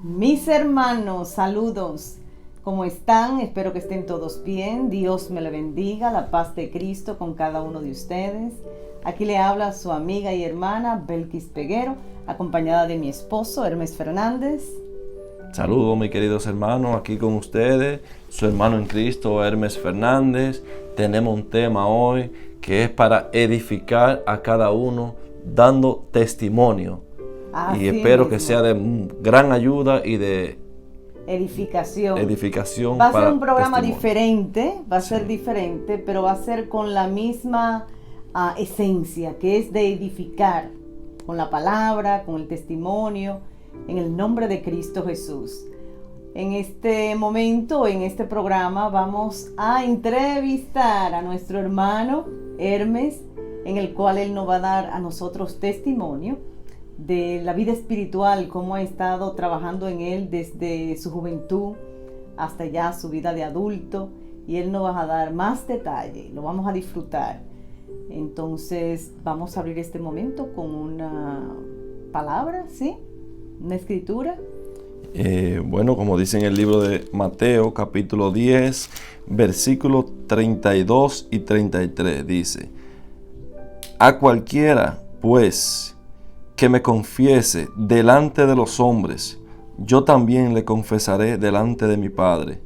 Mis hermanos, saludos. ¿Cómo están? Espero que estén todos bien. Dios me le bendiga. La paz de Cristo con cada uno de ustedes. Aquí le habla su amiga y hermana Belkis Peguero, acompañada de mi esposo Hermes Fernández. Saludos mis queridos hermanos, aquí con ustedes, su hermano en Cristo Hermes Fernández. Tenemos un tema hoy que es para edificar a cada uno dando testimonio. Así y espero mismo. que sea de gran ayuda y de edificación. edificación Va a para ser un programa testimonio. diferente, va a ser Sí. diferente, pero va a ser con la misma esencia, que es de edificar, con la palabra, con el testimonio, en el nombre de Cristo Jesús. En este momento, en este programa, vamos a entrevistar a nuestro hermano Hermes, en el cual él nos va a dar a nosotros testimonio de la vida espiritual, cómo ha estado trabajando en él desde su juventud hasta ya su vida de adulto, y él nos va a dar más detalle, lo vamos a disfrutar. Entonces vamos a abrir este momento con una palabra, ¿sí? Una escritura. Bueno, como dice en el libro de Mateo, capítulo 10, versículos 32 y 33, dice: A cualquiera, pues, que me confiese delante de los hombres, yo también le confesaré delante de mi Padre,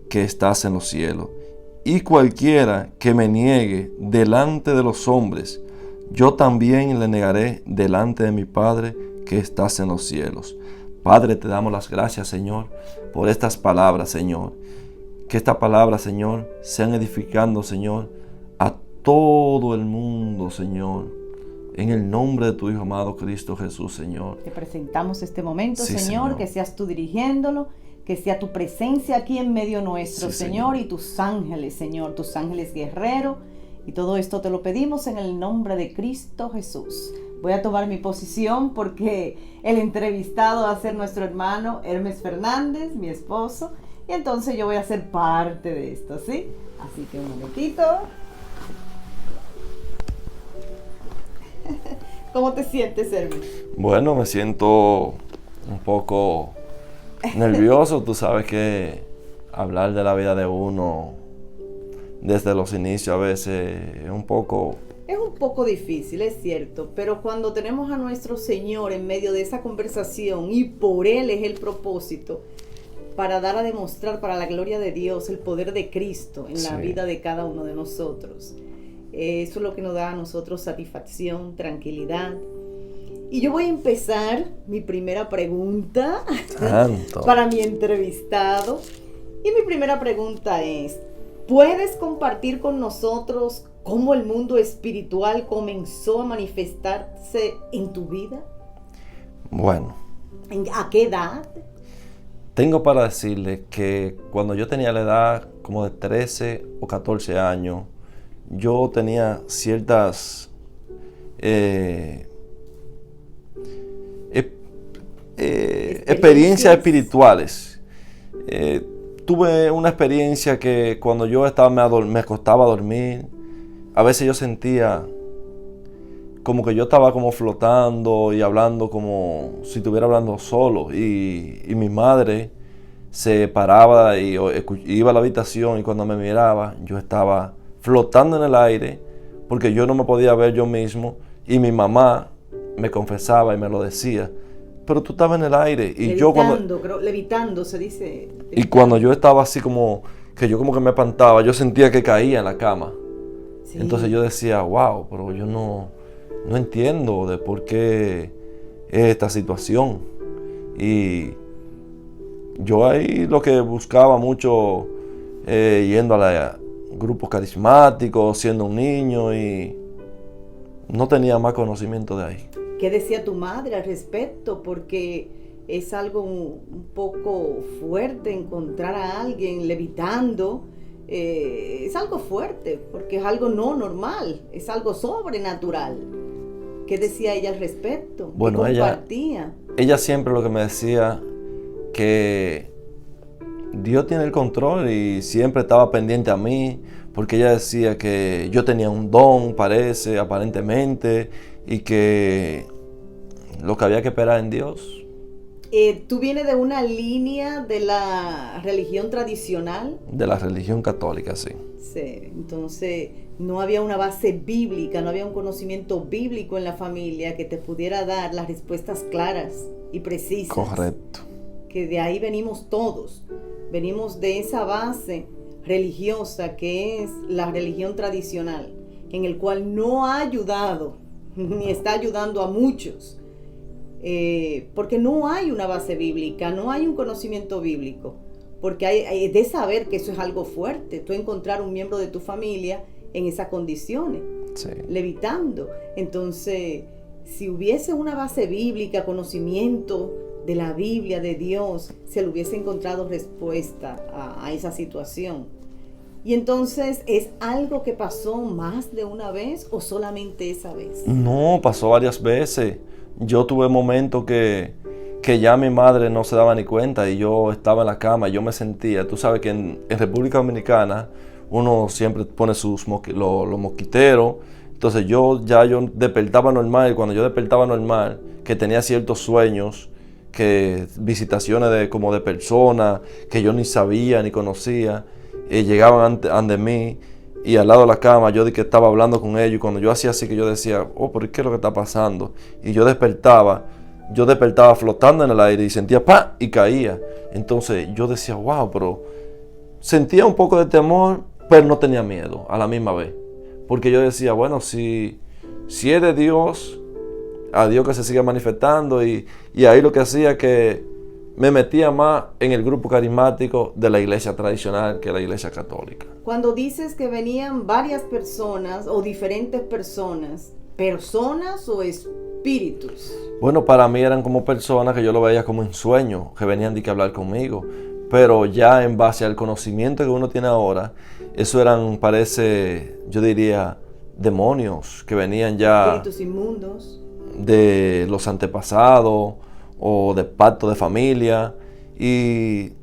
que estás en los cielos. Y cualquiera que me niegue delante de los hombres, yo también le negaré delante de mi Padre, que estás en los cielos. Padre, te damos las gracias, Señor, por estas palabras, Señor. Que estas palabras, Señor, sean edificando, Señor, a todo el mundo, Señor. En el nombre de tu Hijo amado Cristo Jesús, Señor. Te presentamos este momento, Sí, Señor, Señor. que seas tú dirigiéndolo, que sea tu presencia aquí en medio nuestro, Sí, Señor, Señor. y tus ángeles, Señor, tus ángeles guerreros. Y todo esto te lo pedimos en el nombre de Cristo Jesús. Voy a tomar mi posición porque el entrevistado va a ser nuestro hermano Hermes Fernández, mi esposo, y entonces yo voy a ser parte de esto, ¿sí? Así que un momentito. ¿Cómo te sientes, Hermes? Bueno, me siento un poco nervioso. Tú sabes que hablar de la vida de uno desde los inicios a veces es un poco... Es un poco difícil, es cierto, pero cuando tenemos a nuestro Señor en medio de esa conversación y por Él es el propósito, para dar a demostrar para la gloria de Dios el poder de Cristo en la Sí. vida de cada uno de nosotros. Eso es lo que nos da a nosotros satisfacción, tranquilidad. Y yo voy a empezar mi primera pregunta Santo. para mi entrevistado. Y mi primera pregunta es: ¿puedes compartir con nosotros cómo el mundo espiritual comenzó a manifestarse en tu vida? Bueno, ¿A qué edad? tengo para decirle que cuando yo tenía la edad como de 13 o 14 años, yo tenía ciertas experiencias espirituales. Tuve una experiencia que cuando yo me acostaba a dormir, a veces yo sentía como que yo estaba como flotando y hablando como si estuviera hablando solo, y mi madre se paraba y iba a la habitación, y cuando me miraba yo estaba flotando en el aire porque yo no me podía ver yo mismo, y mi mamá me confesaba y me lo decía: pero tú estabas en el aire. Y Levitando se dice. y cuando yo estaba así como que yo como que me espantaba, yo sentía que caía en la cama. Sí. Entonces yo decía: wow, pero yo no entiendo de por qué es esta situación. Y yo ahí lo que buscaba mucho, yendo a grupos carismáticos, siendo un niño, y no tenía más conocimiento de ahí. ¿Qué decía tu madre al respecto? Porque es algo un poco fuerte encontrar a alguien levitando. Es algo fuerte, porque es algo no normal, es algo sobrenatural. ¿Qué decía ella al respecto? Bueno, ¿Qué compartía? Ella siempre lo que me decía, que Dios tiene el control, y siempre estaba pendiente a mí, porque ella decía que yo tenía un don, aparentemente, y que lo que había que esperar en Dios. ¿Tú vienes de una línea de la religión tradicional? De la religión católica, sí. Sí, entonces no había una base bíblica, no había un conocimiento bíblico en la familia que te pudiera dar las respuestas claras y precisas. Correcto. Que de ahí venimos todos, venimos de esa base religiosa que es la religión tradicional, en el cual no ha ayudado, ni está ayudando a muchos. Porque no hay una base bíblica, no hay un conocimiento bíblico, porque hay de saber que eso es algo fuerte, tú encontrar un miembro de tu familia en esas condiciones, Sí. levitando. Entonces, si hubiese una base bíblica, conocimiento de la Biblia, de Dios, se le hubiese encontrado respuesta a esa situación. Y entonces, ¿es algo que pasó más de una vez o solamente esa vez? No, pasó varias veces. Yo tuve momentos que ya mi madre no se daba ni cuenta y yo estaba en la cama y yo me sentía, tú sabes que en República Dominicana uno siempre pone los mosquiteros, entonces yo despertaba normal y cuando yo despertaba normal, que tenía ciertos sueños, que visitaciones como de personas que yo ni sabía ni conocía, llegaban ante mí y al lado de la cama yo que estaba hablando con ellos y cuando yo hacía así que yo decía, oh, pero ¿qué es lo que está pasando? Y yo despertaba flotando en el aire y sentía ¡pam! Y caía. Entonces yo decía, wow, pero sentía un poco de temor, pero no tenía miedo a la misma vez. Porque yo decía, bueno, si es de Dios, a Dios que se siga manifestando. Y ahí lo que hacía que me metía más en el grupo carismático de la iglesia tradicional que la iglesia católica. Cuando dices que venían varias personas o diferentes personas o espíritus. Bueno, para mí eran como personas que yo lo veía como en sueño, que venían de que hablar conmigo. Pero ya en base al conocimiento que uno tiene ahora, eso eran, yo diría, demonios que venían ya... Espíritus inmundos. De los antepasados o de pacto de familia. Y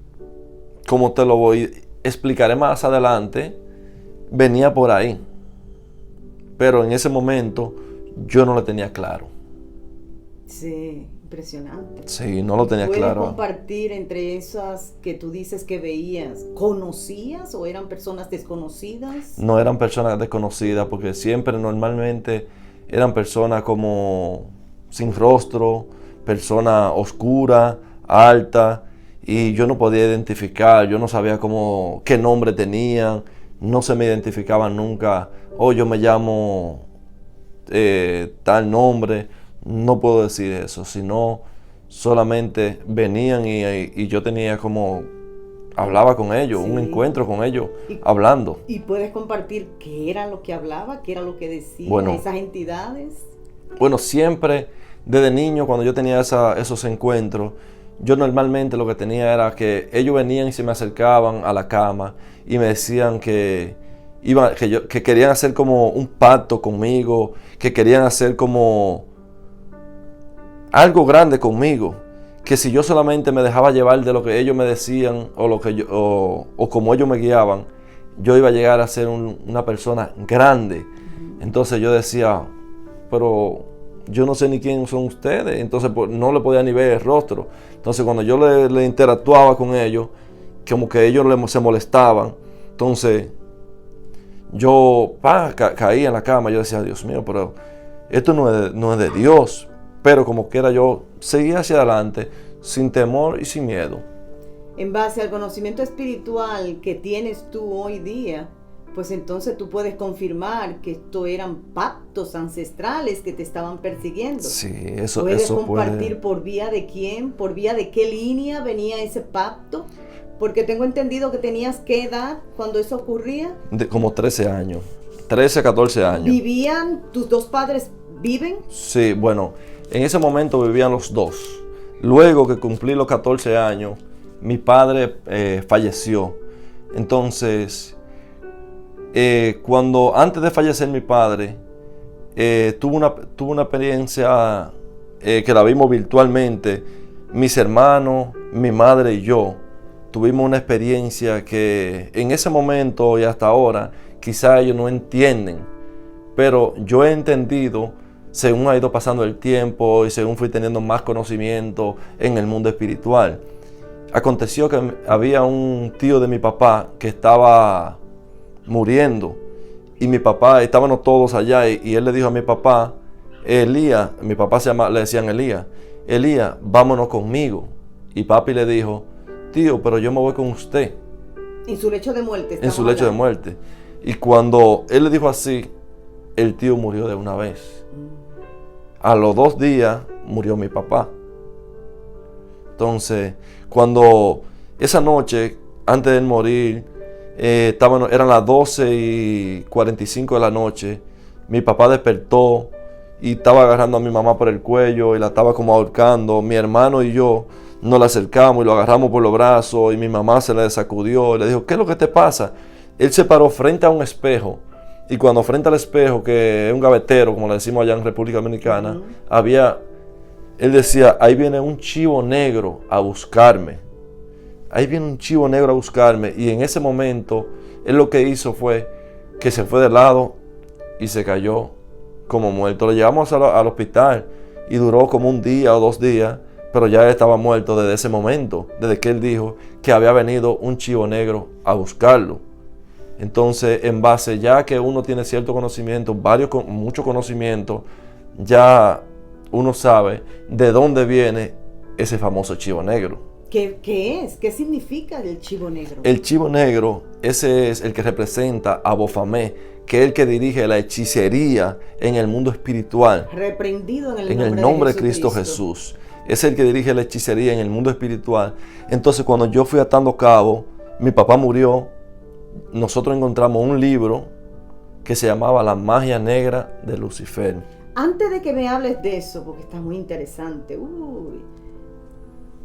como te lo explicaré más adelante, venía por ahí. Pero en ese momento yo no lo tenía claro. Sí, impresionante. Sí, no lo tenía claro. ¿Puedes compartir entre esas que tú dices que veías? ¿Conocías o eran personas desconocidas? No eran personas desconocidas porque siempre normalmente eran personas como sin rostro, personas oscuras, altas, y yo no podía identificar, yo no sabía qué nombre tenían, no se me identificaban nunca, yo me llamo tal nombre, no puedo decir eso, sino solamente venían y yo tenía hablaba con ellos, sí. Un encuentro con ellos, hablando. ¿Y puedes compartir qué era lo que hablaba, qué era lo que decían esas entidades? Bueno, siempre desde niño cuando yo tenía esos encuentros, yo normalmente lo que tenía era que ellos venían y se me acercaban a la cama y me decían que querían hacer como un pacto conmigo, que querían hacer como algo grande conmigo, que si yo solamente me dejaba llevar de lo que ellos me decían o como ellos me guiaban, yo iba a llegar a ser una persona grande. Entonces yo decía, pero yo no sé ni quién son ustedes, entonces no le podía ni ver el rostro. Entonces cuando yo le interactuaba con ellos, como que ellos se molestaban, entonces yo caía en la cama, yo decía, Dios mío, pero esto no es de Dios. Pero como quiera yo seguía hacia adelante sin temor y sin miedo. En base al conocimiento espiritual que tienes tú hoy día, pues entonces tú puedes confirmar que esto eran pactos ancestrales que te estaban persiguiendo. Sí, eso ¿Puedes compartir por vía de quién, por vía de qué línea venía ese pacto? Porque tengo entendido que tenías qué edad cuando eso ocurría. Como 13 años, 13, 14 años. ¿Vivían, tus dos padres viven? Sí, bueno, en ese momento vivían los dos. Luego que cumplí los 14 años, mi padre falleció. Entonces, antes de fallecer mi padre, tuve una experiencia que la vimos virtualmente. Mis hermanos, mi madre y yo tuvimos una experiencia que en ese momento y hasta ahora quizá ellos no entienden, pero yo he entendido según ha ido pasando el tiempo y según fui teniendo más conocimiento en el mundo espiritual. Aconteció que había un tío de mi papá que estaba muriendo y mi papá, estábamos todos allá y él le dijo a mi papá, Elías, mi papá le decían Elías, vámonos conmigo. Y papi le dijo, tío, pero yo me voy con usted. En su lecho de muerte. En su lecho de muerte. Y cuando él le dijo así, el tío murió de una vez. A los 2 días murió mi papá. Entonces, cuando esa noche, antes de él morir, eran las 12:45 de la noche, mi papá despertó y estaba agarrando a mi mamá por el cuello y la estaba como ahorcando. Mi hermano y yo nos la acercamos y lo agarramos por los brazos y mi mamá se le sacudió y le dijo, ¿qué es lo que te pasa? Él se paró frente a un espejo y cuando frente al espejo, que es un gavetero, como le decimos allá en República Dominicana, él decía, ahí viene un chivo negro a buscarme. Ahí viene un chivo negro a buscarme. Y en ese momento, él lo que hizo fue que se fue de lado y se cayó como muerto. Lo llevamos al hospital y duró como 1 día o 2 días, pero ya estaba muerto desde ese momento, desde que él dijo que había venido un chivo negro a buscarlo. Entonces, en base ya que uno tiene cierto conocimiento, mucho conocimiento, ya uno sabe de dónde viene ese famoso chivo negro. ¿Qué es? ¿Qué significa el chivo negro? El chivo negro, ese es el que representa a Baphomet, que es el que dirige la hechicería en el mundo espiritual. Reprendido en el nombre de Cristo Jesús. Es el que dirige la hechicería en el mundo espiritual. Entonces, cuando yo fui atando cabo, mi papá murió. Nosotros encontramos un libro que se llamaba La magia negra de Lucifer. Antes de que me hables de eso, porque está muy interesante,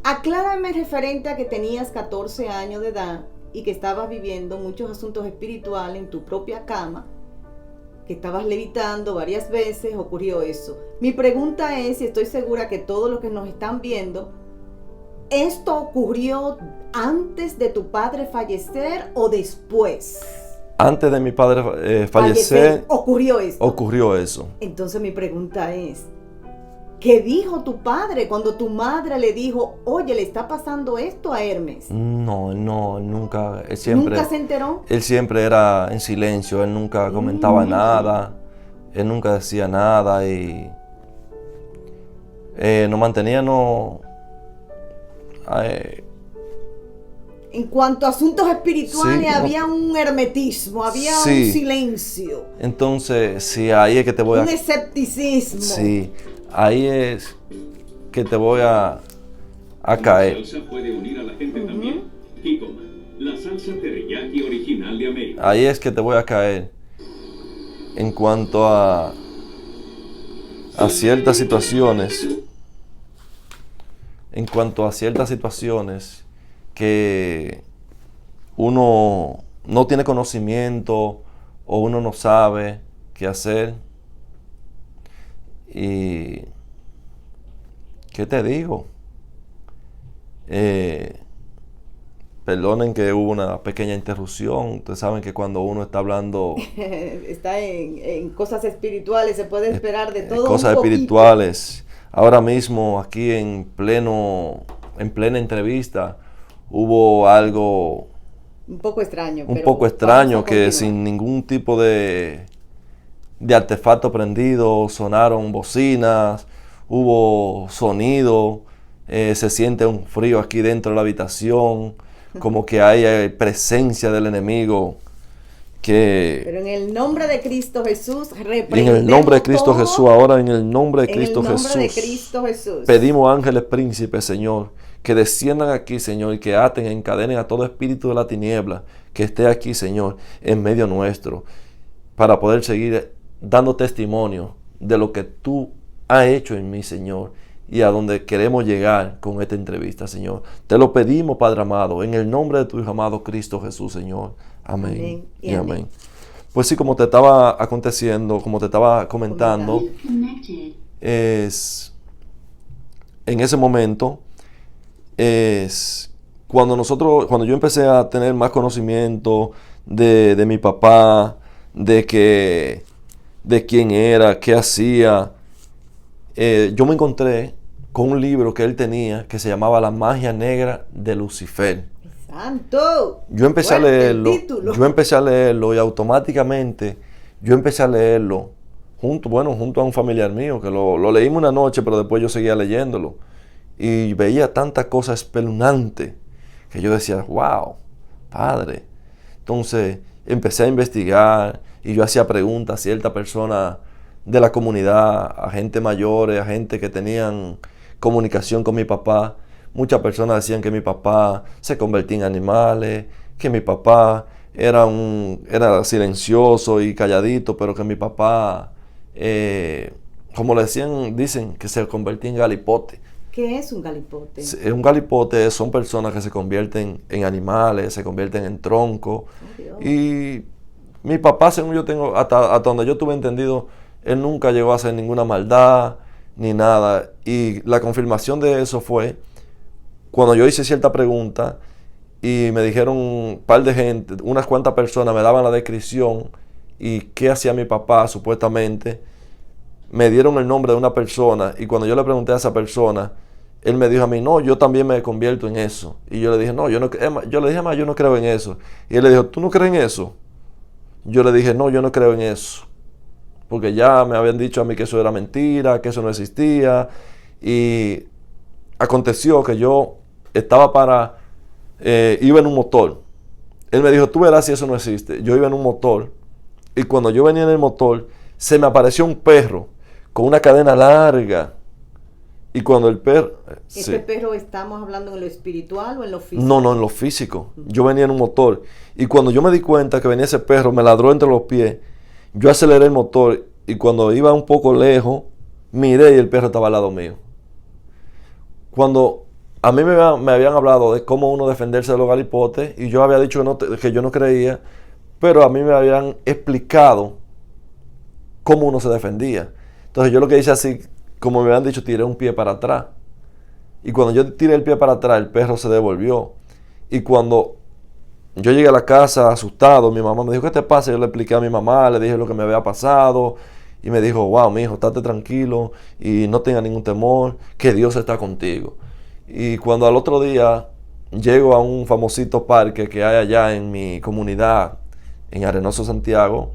aclárame referente a que tenías 14 años de edad y que estabas viviendo muchos asuntos espirituales en tu propia cama, que estabas levitando varias veces, ocurrió eso. Mi pregunta es, y estoy segura que todos los que nos están viendo, ¿esto ocurrió antes de tu padre fallecer o después? Antes de mi padre fallecer, ocurrió eso. Entonces mi pregunta es, ¿qué dijo tu padre cuando tu madre le dijo, oye, le está pasando esto a Hermes? No, nunca. ¿Nunca se enteró? Él siempre era en silencio, él nunca comentaba nada, él nunca decía nada y nos manteníamos... En cuanto a asuntos espirituales, había un hermetismo, había un silencio. Entonces, sí, ahí es que te voy un escepticismo. Sí, ahí es que te voy a caer. La salsa puede unir a la gente también. Kikoma, la salsa teriyaki original de América. Ahí es que te voy a caer. En cuanto a ciertas situaciones. En cuanto a ciertas situaciones que uno no tiene conocimiento o uno no sabe qué hacer. Y ¿qué te digo? Perdonen que hubo una pequeña interrupción. Ustedes saben que cuando uno está hablando está en cosas espirituales, se puede esperar de todo. Cosas espirituales. Ahora mismo aquí en plena entrevista hubo algo un poco extraño. Que sin ningún tipo de artefacto prendido, sonaron bocinas, hubo sonido, se siente un frío aquí dentro de la habitación, como que hay presencia del enemigo. Pero en el nombre de Cristo Jesús, reprendemos en el nombre de Cristo Jesús, ahora en el nombre de Cristo Jesús, pedimos ángeles príncipes, Señor, que desciendan aquí, Señor, y que aten, encadenen a todo espíritu de la tiniebla que esté aquí, Señor, en medio nuestro, para poder seguir dando testimonio de lo que tú has hecho en mí, Señor, y a donde queremos llegar con esta entrevista, Señor. Te lo pedimos, Padre amado, en el nombre de tu Hijo amado Cristo Jesús, Señor. Amén y amén. Pues sí, como te estaba como te estaba comentando, en ese momento cuando yo empecé a tener más conocimiento de mi papá, de quién era, qué hacía, yo me encontré con un libro que él tenía que se llamaba La magia negra de Lucifer. ¡Santo! Yo empecé a Fuerte el leerlo, título. y automáticamente yo empecé a leerlo junto a un familiar mío, que lo leímos una noche, pero después yo seguía leyéndolo. Y veía tantas cosas espeluznantes que yo decía, wow, padre. Entonces empecé a investigar y yo hacía preguntas a ciertas personas de la comunidad, a gente mayores, a gente que tenían comunicación con mi papá. Muchas personas decían que mi papá se convertía en animales, que mi papá era silencioso y calladito, pero que mi papá, como le dicen que se convertía en galipote. ¿Qué es un galipote? Un galipote son personas que se convierten en animales, se convierten en troncos. Oh, Y mi papá, según yo tengo, hasta donde yo tuve entendido, él nunca llegó a hacer ninguna maldad ni nada. Y la confirmación de eso fue cuando yo hice cierta pregunta y me dijeron un par de gente, unas cuantas personas me daban la descripción y qué hacía mi papá supuestamente. Me dieron el nombre de una persona y cuando yo le pregunté a esa persona, él me dijo a mí, no, yo también me convierto en eso. Y yo le dije, no, yo le dije, además, yo no creo en eso. Y él le dijo, ¿tú no crees en eso? Yo le dije, no, yo no creo en eso. Porque ya me habían dicho a mí que eso era mentira, que eso no existía. Y aconteció que yo estaba iba en un motor. Él me dijo, tú verás si eso no existe. Yo iba en un motor y cuando yo venía en el motor, se me apareció un perro con una cadena larga. Y cuando el perro... ¿Este perro estamos hablando en lo espiritual o en lo físico? No, en lo físico. Yo venía en un motor. Y cuando yo me di cuenta que venía ese perro, me ladró entre los pies. Yo aceleré el motor y cuando iba un poco lejos, miré y el perro estaba al lado mío. Cuando a mí me habían hablado de cómo uno defenderse de los galipotes y yo había dicho que yo no creía, pero a mí me habían explicado cómo uno se defendía. Entonces yo lo que hice así, como me habían dicho, tiré un pie para atrás. Y cuando yo tiré el pie para atrás, el perro se devolvió. Y cuando yo llegué a la casa asustado, mi mamá me dijo, ¿qué te pasa? Yo le expliqué a mi mamá, le dije lo que me había pasado. Y me dijo, wow, mijo, estate tranquilo y no tengas ningún temor, que Dios está contigo. Y cuando al otro día llego a un famosito parque que hay allá en mi comunidad, en Arenoso, Santiago,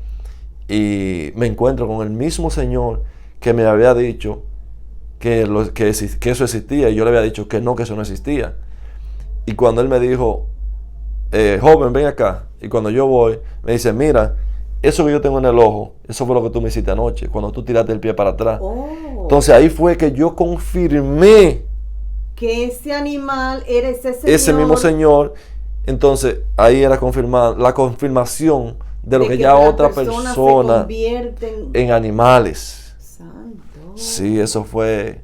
y me encuentro con el mismo señor que me había dicho que eso existía, y yo le había dicho que eso no existía. Y cuando él me dijo, joven, ven acá, y cuando yo voy, me dice, mira, eso que yo tengo en el ojo, eso fue lo que tú me hiciste anoche, cuando tú tiraste el pie para atrás. Oh. Entonces ahí fue que yo confirmé que ese animal era ese señor. Ese mismo señor. Entonces ahí era la confirmación de lo que ya otra persona se convierten en animales. Santo. Sí, eso fue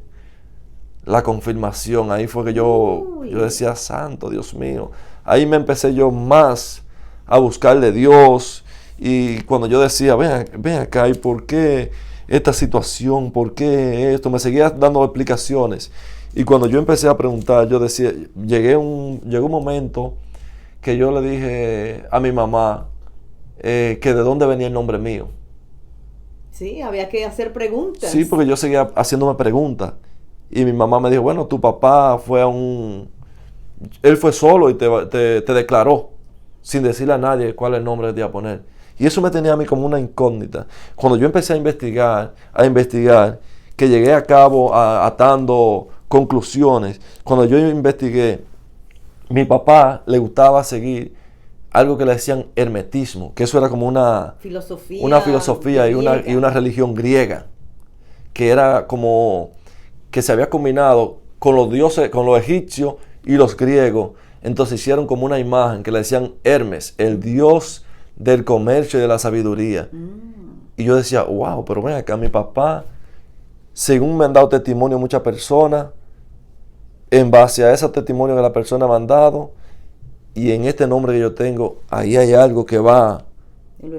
la confirmación. Ahí fue que yo decía, santo, Dios mío. Ahí me empecé yo más a buscarle a Dios. Y cuando yo decía, ven acá, ¿y por qué esta situación? ¿Por qué esto? Me seguía dando explicaciones. Y cuando yo empecé a preguntar, yo decía, llegó un momento que yo le dije a mi mamá que de dónde venía el nombre mío. Sí, había que hacer preguntas. Sí, porque yo seguía haciéndome preguntas. Y mi mamá me dijo, bueno, tu papá él fue solo y te declaró, sin decirle a nadie cuál es el nombre que te iba a poner. Y eso me tenía a mí como una incógnita. Cuando yo empecé a investigar, que llegué a cabo atando conclusiones, cuando yo investigué, mi papá le gustaba seguir algo que le decían hermetismo, que eso era como una filosofía y una religión griega, que era como que se había combinado con los dioses, con los egipcios y los griegos. Entonces hicieron como una imagen que le decían Hermes, el dios del comercio y de la sabiduría. Y yo decía, wow, pero ven acá, mi papá, según me han dado testimonio muchas personas, en base a ese testimonio que la persona me han dado, y en este nombre que yo tengo, ahí hay algo que va en lo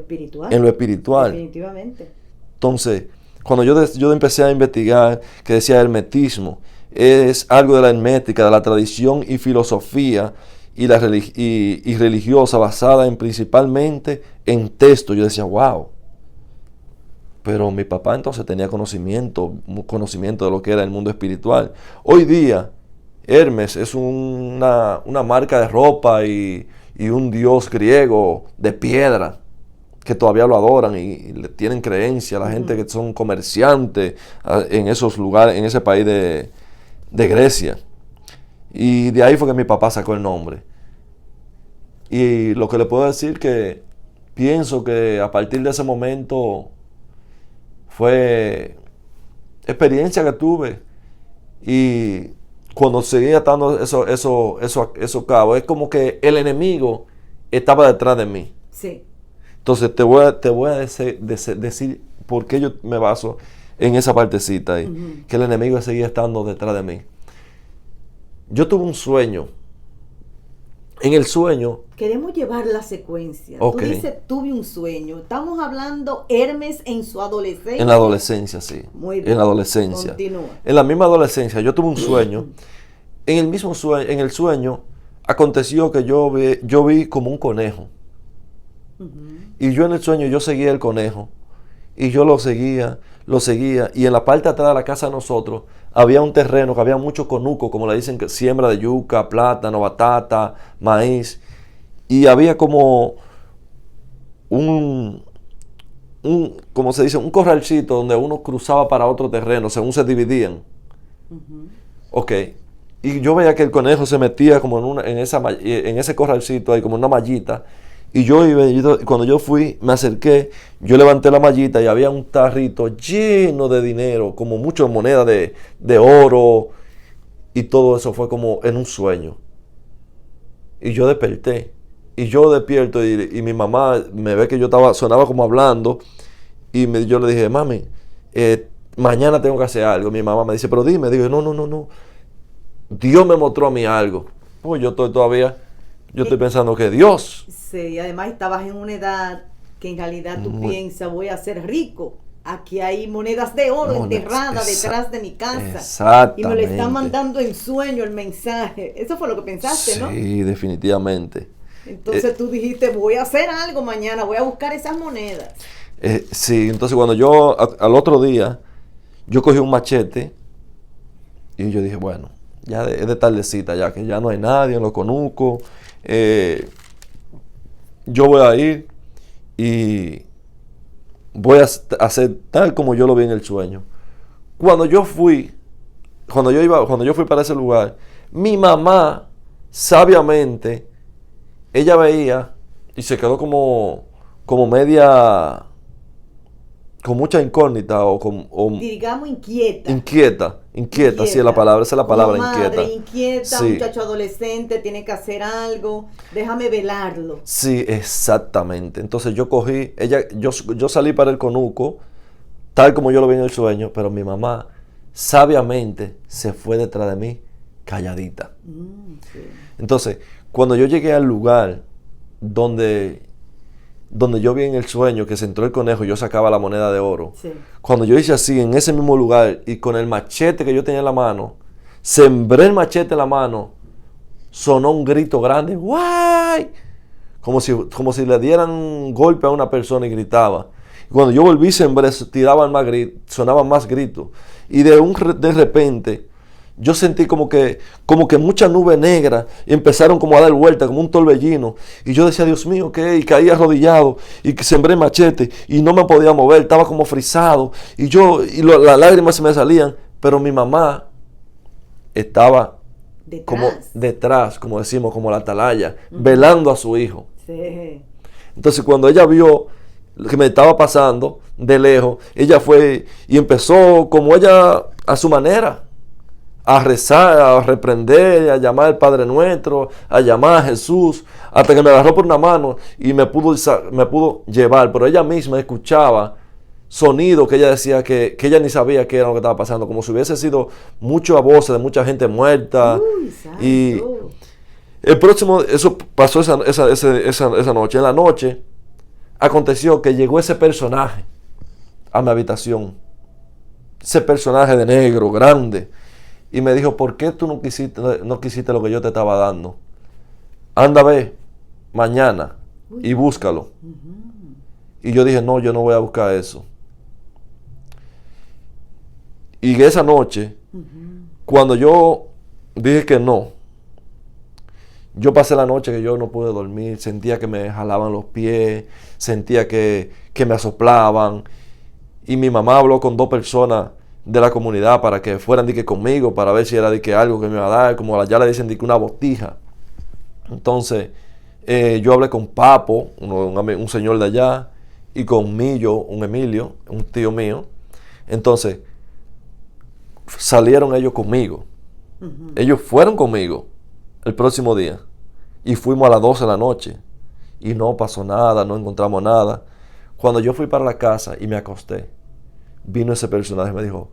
espiritual. Definitivamente. Entonces, cuando yo empecé a investigar, que decía hermetismo, es algo de la hermética, de la tradición y filosofía y religiosa basada principalmente en texto. Yo decía, wow. Pero mi papá entonces tenía conocimiento de lo que era el mundo espiritual. Hoy día, Hermes es una marca de ropa y un dios griego de piedra que todavía lo adoran y le tienen creencia. La gente que son comerciantes en esos lugares, en ese país de Grecia. Y de ahí fue que mi papá sacó el nombre. Y lo que le puedo decir que pienso que a partir de ese momento fue experiencia que tuve. Y cuando seguía atando esos cabos, es como que el enemigo estaba detrás de mí. Sí. Entonces te voy a decir por qué yo me baso en esa partecita ahí, que el enemigo seguía estando detrás de mí. Yo tuve un sueño. En el sueño... Queremos llevar la secuencia. Okay. Tú dices, tuve un sueño. Estamos hablando Hermes en su adolescencia. En la adolescencia, sí. Muy bien. En la adolescencia. Continúa. En la misma adolescencia, yo tuve un sueño. En el sueño, aconteció que yo vi como un conejo. Y yo en el sueño, yo seguía el conejo. Y yo lo seguía. Y en la parte de atrás de la casa de nosotros, había un terreno que había mucho conuco, como le dicen, que siembra de yuca, plátano, batata, maíz. Y había como como se dice, un corralcito donde uno cruzaba para otro terreno, según se dividían. Ok. Y yo veía que el conejo se metía como en ese corralcito ahí, como una mallita. Y yo iba, cuando yo fui, me acerqué, yo levanté la mallita y había un tarrito lleno de dinero, como muchas monedas de oro. Y todo eso fue como en un sueño. Y yo desperté. Y yo despierto y mi mamá me ve que yo sonaba como hablando. Y yo le dije, mami, mañana tengo que hacer algo. Mi mamá me dice, pero dime. Digo, no. Dios me mostró a mí algo. Pues yo estoy pensando que Dios. Sí, además estabas en una edad que en realidad tú piensas, voy a ser rico. Aquí hay monedas de oro enterradas detrás de mi casa. Exactamente. Y me lo están mandando en sueño el mensaje. Eso fue lo que pensaste, ¿no? Sí, definitivamente. Entonces tú dijiste, voy a hacer algo mañana, voy a buscar esas monedas. Sí, entonces cuando yo, al otro día, yo cogí un machete y yo dije, bueno, ya es de tardecita, ya que ya no hay nadie en los conucos. Yo voy a ir y voy a hacer tal como yo lo vi en el sueño. Cuando yo fui para ese lugar, mi mamá, sabiamente, ella veía y se quedó como media, con mucha incógnita digamos inquieta. Inquieta, sí, esa es la palabra, madre, inquieta. Sí. Muchacho adolescente, tiene que hacer algo, déjame velarlo. Sí, exactamente. Entonces yo cogí, yo salí para el conuco, tal como yo lo vi en el sueño, pero mi mamá sabiamente se fue detrás de mí, calladita. Sí. Entonces, cuando yo llegué al lugar donde yo vi en el sueño que se entró el conejo y yo sacaba la moneda de oro. Sí. Cuando yo hice así, en ese mismo lugar, y con el machete que yo tenía en la mano, sembré el machete en la mano, sonó un grito grande, ¡guay! Como si le dieran un golpe a una persona y gritaba. Y cuando yo volví, sembré, sonaban más gritos. Y de repente, yo sentí como que mucha nube negra y empezaron como a dar vuelta, como un torbellino. Y yo decía, Dios mío, ¿qué? Y caí arrodillado y sembré machete y no me podía mover, estaba como frisado. Y las lágrimas se me salían, pero mi mamá estaba como detrás, como decimos, como la atalaya, velando a su hijo. Sí. Entonces cuando ella vio lo que me estaba pasando de lejos, ella fue y empezó como ella a su manera a rezar, a reprender, a llamar al Padre Nuestro, a llamar a Jesús, hasta que me agarró por una mano y me pudo llevar, pero ella misma escuchaba sonido que ella decía que ella ni sabía qué era lo que estaba pasando, como si hubiese sido mucho a voces de mucha gente muerta. Y eso pasó esa noche. En la noche aconteció que llegó ese personaje a mi habitación, ese personaje de negro, grande, y me dijo, ¿por qué tú no quisiste lo que yo te estaba dando? Anda, ve, mañana, y búscalo. Y yo dije, no, yo no voy a buscar eso. Y esa noche, cuando yo dije que no, yo pasé la noche que yo no pude dormir, sentía que me jalaban los pies, sentía que me asoplaban. Y mi mamá habló con 2 personas de la comunidad para que fueran de que conmigo, para ver si era de que algo que me iba a dar, como allá le dicen de que una botija. Entonces, yo hablé con Papo, un señor de allá, y con Millo, un Emilio, un tío mío. Entonces, salieron ellos conmigo. Ellos fueron conmigo el próximo día. Y fuimos a las 12 de la noche. Y no pasó nada, no encontramos nada. Cuando yo fui para la casa y me acosté, vino ese personaje y me dijo,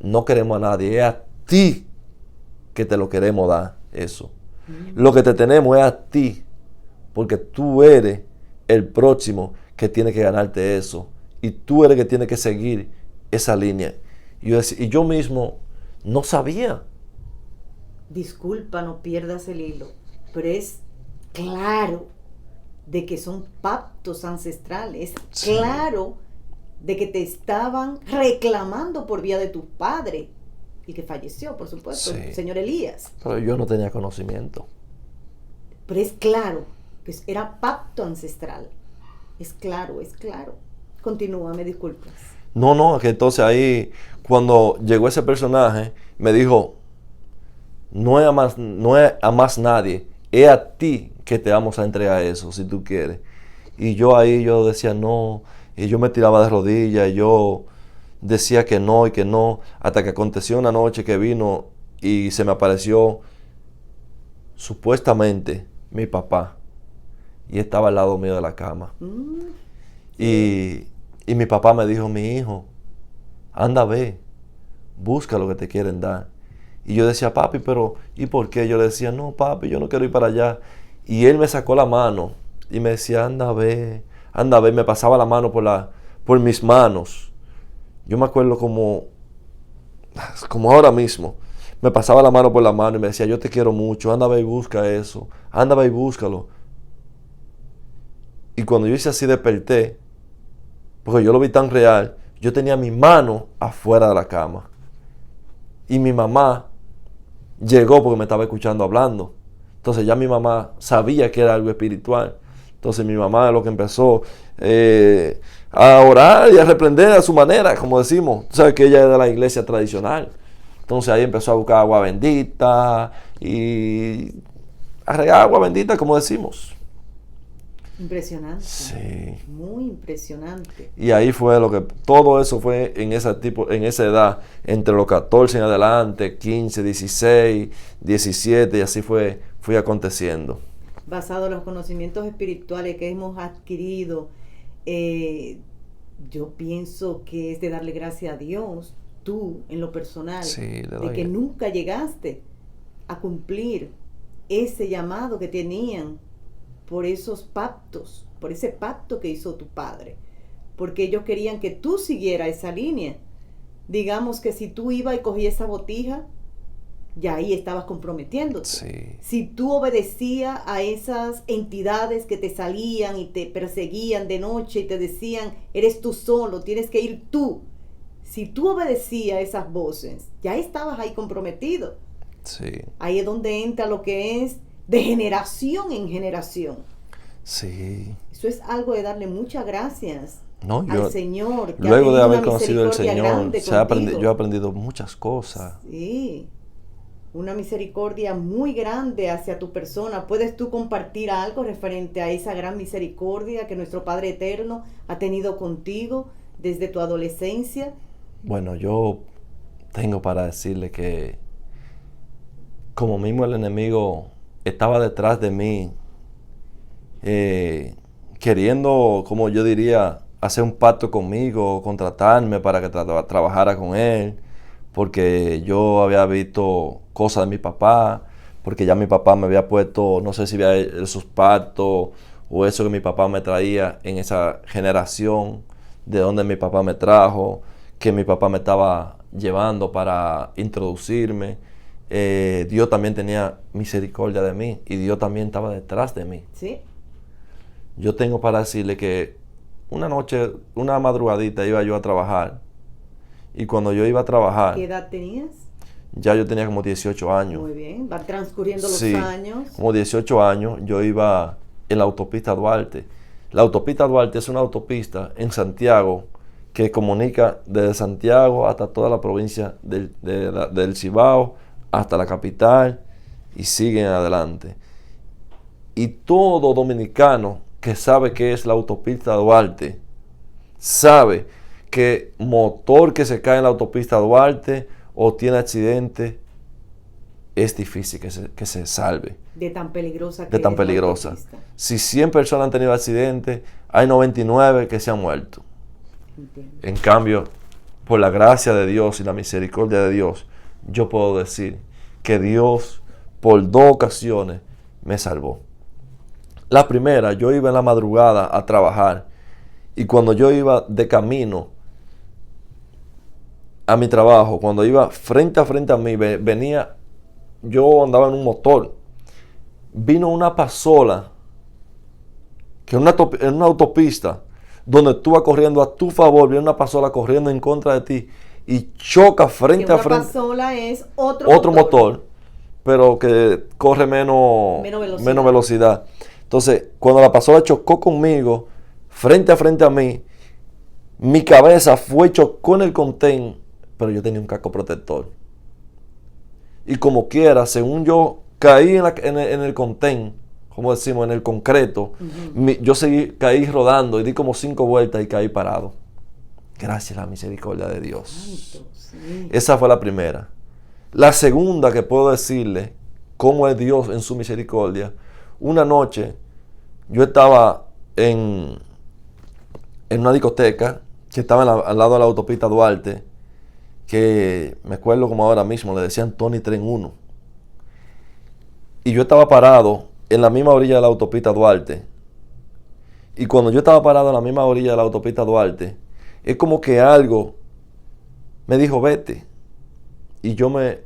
no queremos a nadie, es a ti que te lo queremos dar eso. Lo que te tenemos es a ti, porque tú eres el próximo que tiene que ganarte eso. Y tú eres el que tiene que seguir esa línea. Y yo mismo no sabía. Disculpa, no pierdas el hilo, pero es claro de que son pactos ancestrales, Sí. claro de que te estaban reclamando por vía de tu padre, y que falleció, por supuesto, Sí. el señor Elías. Pero yo no tenía conocimiento. Pero es claro que era pacto ancestral. Es claro, es claro. Continúa, me disculpas. No, que entonces ahí, cuando llegó ese personaje, me dijo, no es a más nadie, es a ti que te vamos a entregar eso, si tú quieres. Y yo decía no, y yo me tiraba de rodillas, y yo decía que no, hasta que aconteció una noche que vino y se me apareció supuestamente mi papá, y estaba al lado mío de la cama. Y mi papá me dijo, mi hijo, anda, ve, busca lo que te quieren dar. Y yo decía, papi, pero ¿y por qué? Yo le decía, no, papi, yo no quiero ir para allá. Y él me sacó la mano y me decía, anda, ve, me pasaba la mano por mis manos. Yo me acuerdo como ahora mismo. Me pasaba la mano por la mano y me decía, yo te quiero mucho, anda, ve y busca eso, anda, ve y búscalo. Y cuando yo hice así, desperté, porque yo lo vi tan real, yo tenía mi mano afuera de la cama. Y mi mamá llegó porque me estaba escuchando hablando. Entonces ya mi mamá sabía que era algo espiritual. Entonces mi mamá lo que empezó a orar y a reprender a su manera, como decimos. Tú sabes que ella es de la iglesia tradicional. Entonces ahí empezó a buscar agua bendita y a regar agua bendita, como decimos. Impresionante. Sí. Muy impresionante. Y ahí fue todo eso fue en esa edad, entre los 14 en adelante, 15, 16, 17, y así fui aconteciendo. Basado en los conocimientos espirituales que hemos adquirido, yo pienso que es de darle gracias a Dios, tú en lo personal, Sí, de que nunca llegaste a cumplir ese llamado que tenían por esos pactos, por ese pacto que hizo tu padre, porque ellos querían que tú siguieras esa línea. Digamos que si tú ibas y cogías esa botija, ya ahí estabas comprometiéndote. Sí. Si tú obedecías a esas entidades que te salían y te perseguían de noche y te decían, eres tú solo, tienes que ir tú. Si tú obedecías a esas voces, ya estabas ahí comprometido. Sí. Ahí es donde entra lo que es de generación en generación. Sí. Eso es algo de darle muchas gracias No, al Señor. Que luego ha de haber una conocido al misericordia Señor, grande yo he aprendido muchas cosas. Sí, una misericordia muy grande hacia tu persona. ¿Puedes tú compartir algo referente a esa gran misericordia que nuestro Padre Eterno ha tenido contigo desde tu adolescencia? Bueno, yo tengo para decirle que como mismo el enemigo estaba detrás de mí, queriendo, como yo diría, hacer un pacto conmigo, contratarme para que trabajara con él, porque yo había visto cosas de mi papá, porque ya mi papá me había puesto, no sé si había esos pactos o eso que mi papá me traía en esa generación, de donde mi papá me trajo, que mi papá me estaba llevando para introducirme. Dios también tenía misericordia de mí y Dios también estaba detrás de mí. Sí. Yo tengo para decirle que una noche, una madrugadita iba yo a trabajar Y cuando yo iba a trabajar, ¿Qué edad tenías? ya yo tenía como 18 años. Muy bien, van transcurriendo los Sí, años. como 18 años, yo iba en la autopista Duarte. La autopista Duarte es una autopista en Santiago que comunica desde Santiago hasta toda la provincia del Cibao, hasta la capital, y siguen adelante. Y todo dominicano que sabe qué es la autopista Duarte, sabe que motor que se cae en la autopista Duarte o tiene accidente, es difícil que se salve. De tan peligrosa que De tan es la peligrosa. autopista. Si 100 personas han tenido accidente, hay 99 que se han muerto. Entiendo. En cambio, por la gracia de Dios y la misericordia de Dios, yo puedo decir que Dios, por 2 ocasiones, me salvó. La primera, yo iba en la madrugada a trabajar, y cuando yo iba de camino a mi trabajo, cuando iba frente a mí, venía, yo andaba en un motor, vino una pasola, que en una autopista, donde tú vas corriendo a tu favor, viene una pasola corriendo en contra de ti, y choca frente a frente. Una pasola es otro motor, pero que corre menos velocidad. Entonces, cuando la pasola chocó conmigo, frente a mí, mi cabeza chocó en el contén, pero yo tenía un casco protector. Y como quiera, según yo caí en el contén, como decimos, en el concreto, yo caí rodando y di como 5 vueltas y caí parado. Gracias a la misericordia de Dios. Santo, sí. Esa fue la primera. La segunda que puedo decirle, cómo es Dios en su misericordia. Una noche, yo estaba en una discoteca que estaba al lado de la autopista Duarte, que me acuerdo como ahora mismo, le decían Tony Tren 1. Y yo estaba parado en la misma orilla de la autopista Duarte. Y cuando yo estaba parado en la misma orilla de la autopista Duarte, es como que algo me dijo, vete. Y yo me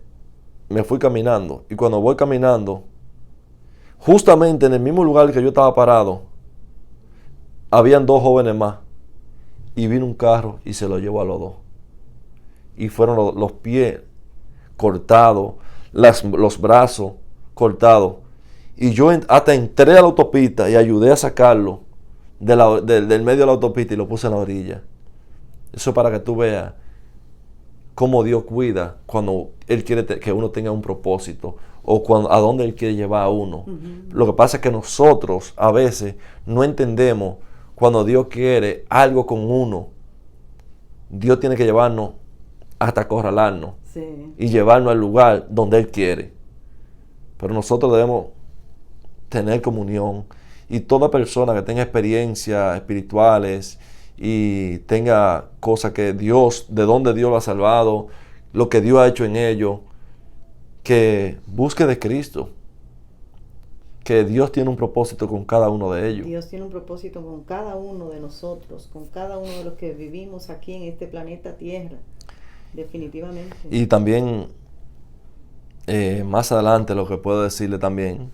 fui caminando. Y cuando voy caminando, justamente en el mismo lugar que yo estaba parado, habían 2 jóvenes más. Y vino un carro y se lo llevó a los 2. Y fueron los pies cortados, los brazos cortados. Y yo hasta entré a la autopista y ayudé a sacarlo del medio de la autopista y lo puse en la orilla. Eso para que tú veas cómo Dios cuida cuando Él quiere que uno tenga un propósito o a dónde Él quiere llevar a uno. Lo que pasa es que nosotros a veces no entendemos cuando Dios quiere algo con uno. Dios tiene que llevarnos hasta acorralarnos y llevarnos al lugar donde Él quiere. Pero nosotros debemos tener comunión, y toda persona que tenga experiencias espirituales y tenga cosas que Dios, de donde Dios lo ha salvado, lo que Dios ha hecho en ellos, que busque de Cristo, que Dios tiene un propósito con cada uno de ellos. Dios tiene un propósito con cada uno de nosotros, con cada uno de los que vivimos aquí en este planeta Tierra, definitivamente. Y también, más adelante, lo que puedo decirle también,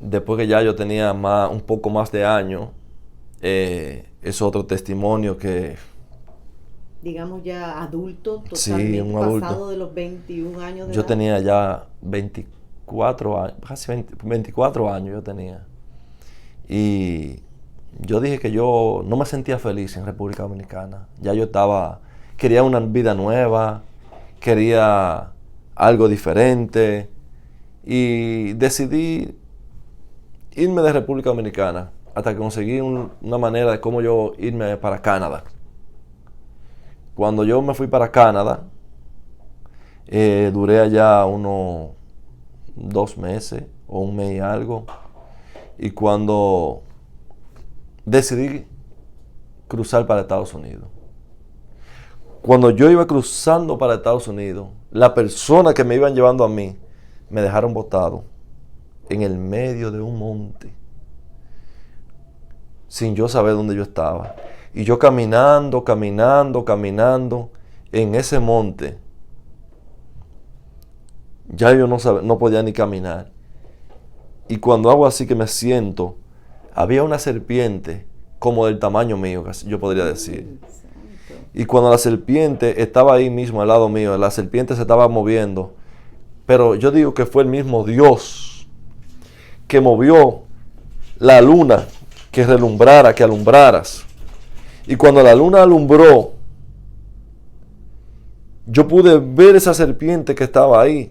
después que ya yo tenía un poco más de años, es otro testimonio que... Digamos ya adulto, totalmente sí, un adulto. Pasado de los 21 años de Yo edad. tenía ya 24 años, casi 24 años yo tenía. Y yo dije que yo no me sentía feliz en República Dominicana. Ya yo quería una vida nueva, quería algo diferente, y decidí irme de República Dominicana hasta que conseguí una manera de cómo yo irme para Canadá. Cuando yo me fui para Canadá, duré allá unos 2 meses o 1 mes y algo. Y cuando decidí cruzar para Estados Unidos, cuando yo iba cruzando para Estados Unidos, las personas que me iban llevando a mí me dejaron botado en el medio de un monte, sin yo saber dónde yo estaba. Y yo caminando en ese monte, ya yo no podía ni caminar. Y cuando hago así que me siento, había una serpiente como del tamaño mío, yo podría decir. Y cuando la serpiente estaba ahí mismo al lado mío, la serpiente se estaba moviendo. Pero yo digo que fue el mismo Dios que movió la luna, que relumbrara, que alumbraras. Y cuando la luna alumbró, yo pude ver esa serpiente que estaba ahí.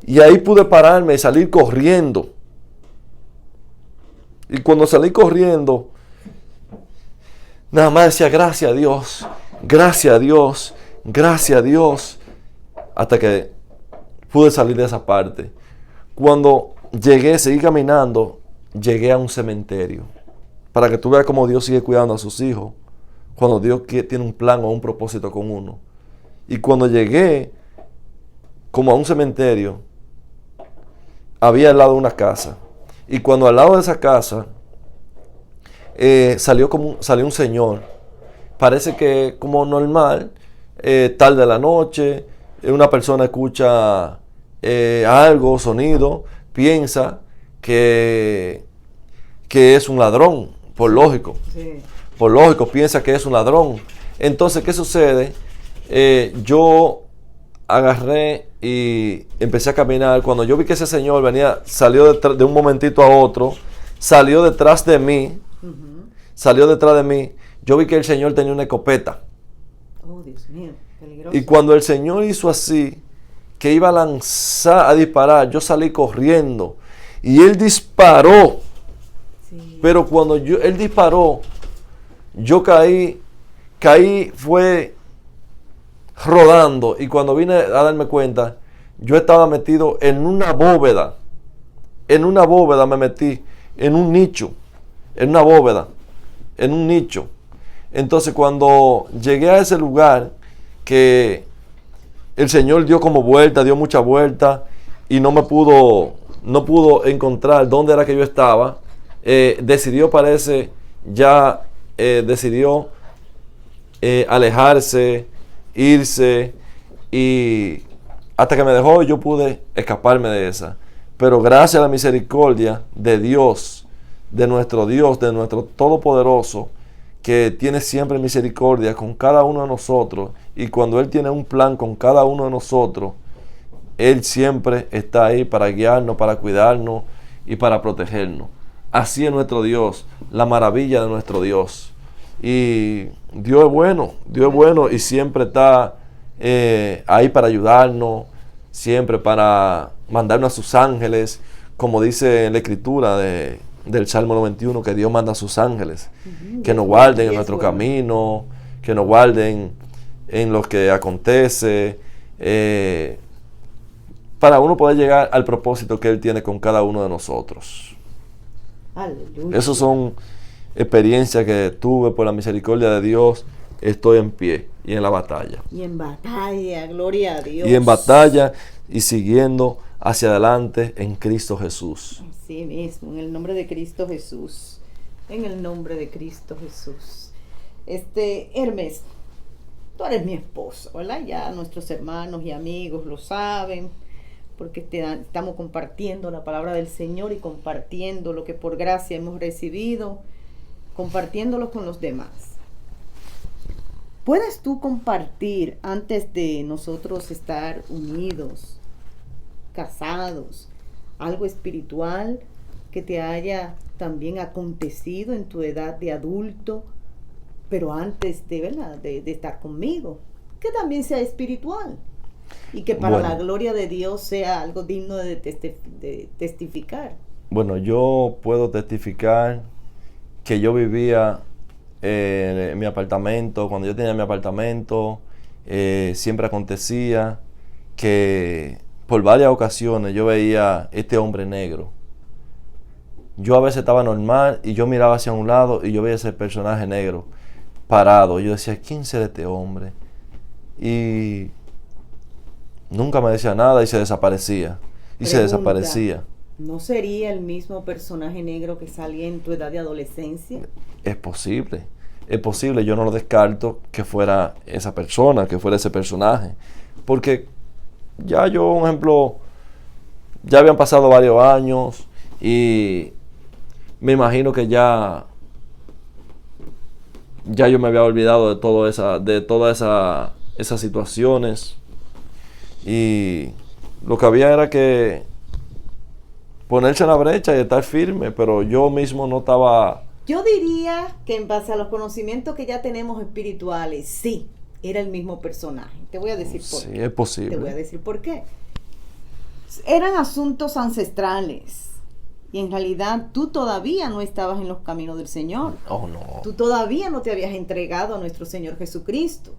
Y ahí pude pararme y salir corriendo. Y cuando salí corriendo, nada más decía, gracias a Dios, gracias a Dios, gracias a Dios. Hasta que pude salir de esa parte. Cuando llegué, seguí caminando, llegué a un cementerio. Para que tú veas cómo Dios sigue cuidando a sus hijos. Cuando Dios tiene un plan o un propósito con uno. Y cuando llegué como a un cementerio, había al lado una casa. Y cuando al lado de esa casa salió un señor. Parece que como normal, tarde de la noche, una persona escucha algo, sonido, piensa que es un ladrón, por lógico. Sí. Por lógico, piensa que es un ladrón. Entonces, ¿qué sucede? Yo agarré y empecé a caminar. Cuando yo vi que ese señor salió de un momentito a otro, salió detrás de mí, yo vi que el señor tenía una escopeta. Oh, Dios mío, peligroso. Y cuando el señor hizo así, que iba a disparar, yo salí corriendo y él disparó. Sí. Pero cuando él disparó, yo caí fue rodando, y cuando vine a darme cuenta, yo estaba metido en una bóveda. En una bóveda me metí, en un nicho, en una bóveda, en un nicho. Entonces cuando llegué a ese lugar, que el Señor dio mucha vuelta, y no pudo encontrar dónde era que yo estaba, decidió alejarse, irse, y hasta que me dejó, yo pude escaparme de esa. Pero gracias a la misericordia de Dios, de nuestro Todopoderoso, que tiene siempre misericordia con cada uno de nosotros, y cuando Él tiene un plan con cada uno de nosotros, Él siempre está ahí para guiarnos, para cuidarnos y para protegernos. Así es nuestro Dios, la maravilla de nuestro Dios. Y Dios es bueno y siempre está ahí para ayudarnos, siempre para mandarnos a sus ángeles, como dice en la escritura del Salmo 91, que Dios manda a sus ángeles, que nos guarden en nuestro camino, que nos guarden en lo que acontece, para uno poder llegar al propósito que Él tiene con cada uno de nosotros. Aleluya. Esas son experiencias que tuve. Por la misericordia de Dios estoy en pie y en la batalla. Y en batalla, gloria a Dios. Y en batalla y siguiendo hacia adelante en Cristo Jesús. Así mismo, en el nombre de Cristo Jesús. En el nombre de Cristo Jesús. Hermes, tú eres mi esposo, ¿verdad? Ya nuestros hermanos y amigos lo saben, porque estamos compartiendo la palabra del Señor y compartiendo lo que por gracia hemos recibido, compartiéndolo con los demás. ¿Puedes tú compartir, antes de nosotros estar unidos, casados, algo espiritual que te haya también acontecido en tu edad de adulto, pero antes de, ¿verdad?, de estar conmigo, que también sea espiritual y que para la gloria de Dios sea algo digno de testificar? Bueno, yo puedo testificar que yo vivía en mi apartamento. Cuando yo tenía mi apartamento, siempre acontecía que por varias ocasiones yo veía este hombre negro. Yo a veces estaba normal y yo miraba hacia un lado y yo veía ese personaje negro parado. Yo decía, ¿quién será este hombre? Y nunca me decía nada y se desaparecía. Se desaparecía. ¿No sería el mismo personaje negro que salía en tu edad de adolescencia? Es posible. Yo no lo descarto que fuera esa persona, que fuera ese personaje. Porque ya yo, por ejemplo, ya habían pasado varios años y me imagino que ya ya yo me había olvidado de todas esas situaciones. Y lo que había era que ponerse en la brecha y estar firme, pero yo mismo no estaba... Yo diría que en base a los conocimientos que ya tenemos espirituales, sí, era el mismo personaje. Te voy a decir por qué. Sí, es posible. Te voy a decir por qué. Eran asuntos ancestrales. Y en realidad tú todavía no estabas en los caminos del Señor. Oh, no. Tú todavía no te habías entregado a nuestro Señor Jesucristo.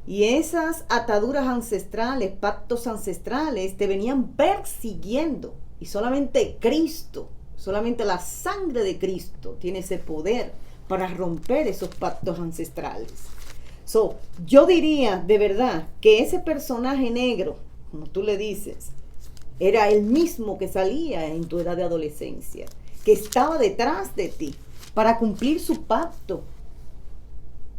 Y esas ataduras ancestrales, pactos ancestrales, te venían persiguiendo. Y solamente Cristo, solamente la sangre de Cristo tiene ese poder para romper esos pactos ancestrales. Yo diría de verdad que ese personaje negro, como tú le dices, era el mismo que salía en tu edad de adolescencia, que estaba detrás de ti para cumplir su pacto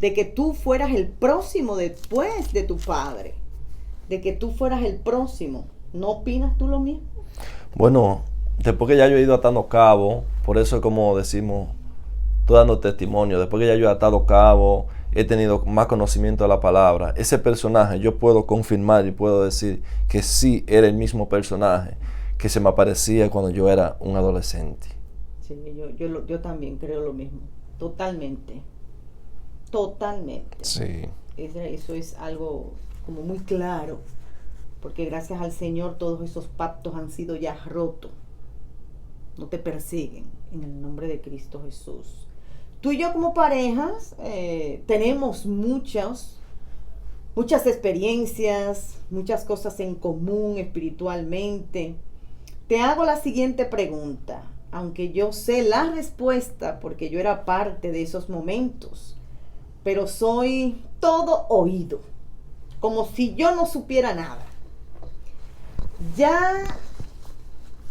de que tú fueras el próximo después de tu padre, de que tú fueras el próximo. ¿No opinas tú lo mismo? Bueno, después que ya yo he ido atando cabo, por eso es como decimos, estoy dando testimonio, después que ya yo he atado cabo, he tenido más conocimiento de la palabra, ese personaje yo puedo confirmar y puedo decir que sí era el mismo personaje que se me aparecía cuando yo era un adolescente. Sí, yo también creo lo mismo, totalmente. Sí. Eso es algo como muy claro, porque gracias al Señor todos esos pactos han sido ya rotos. No te persiguen en el nombre de Cristo Jesús. Tú y yo como parejas tenemos muchas experiencias, muchas cosas en común espiritualmente. Te hago la siguiente pregunta, aunque yo sé la respuesta porque yo era parte de esos momentos, pero soy todo oído, como si yo no supiera nada. Ya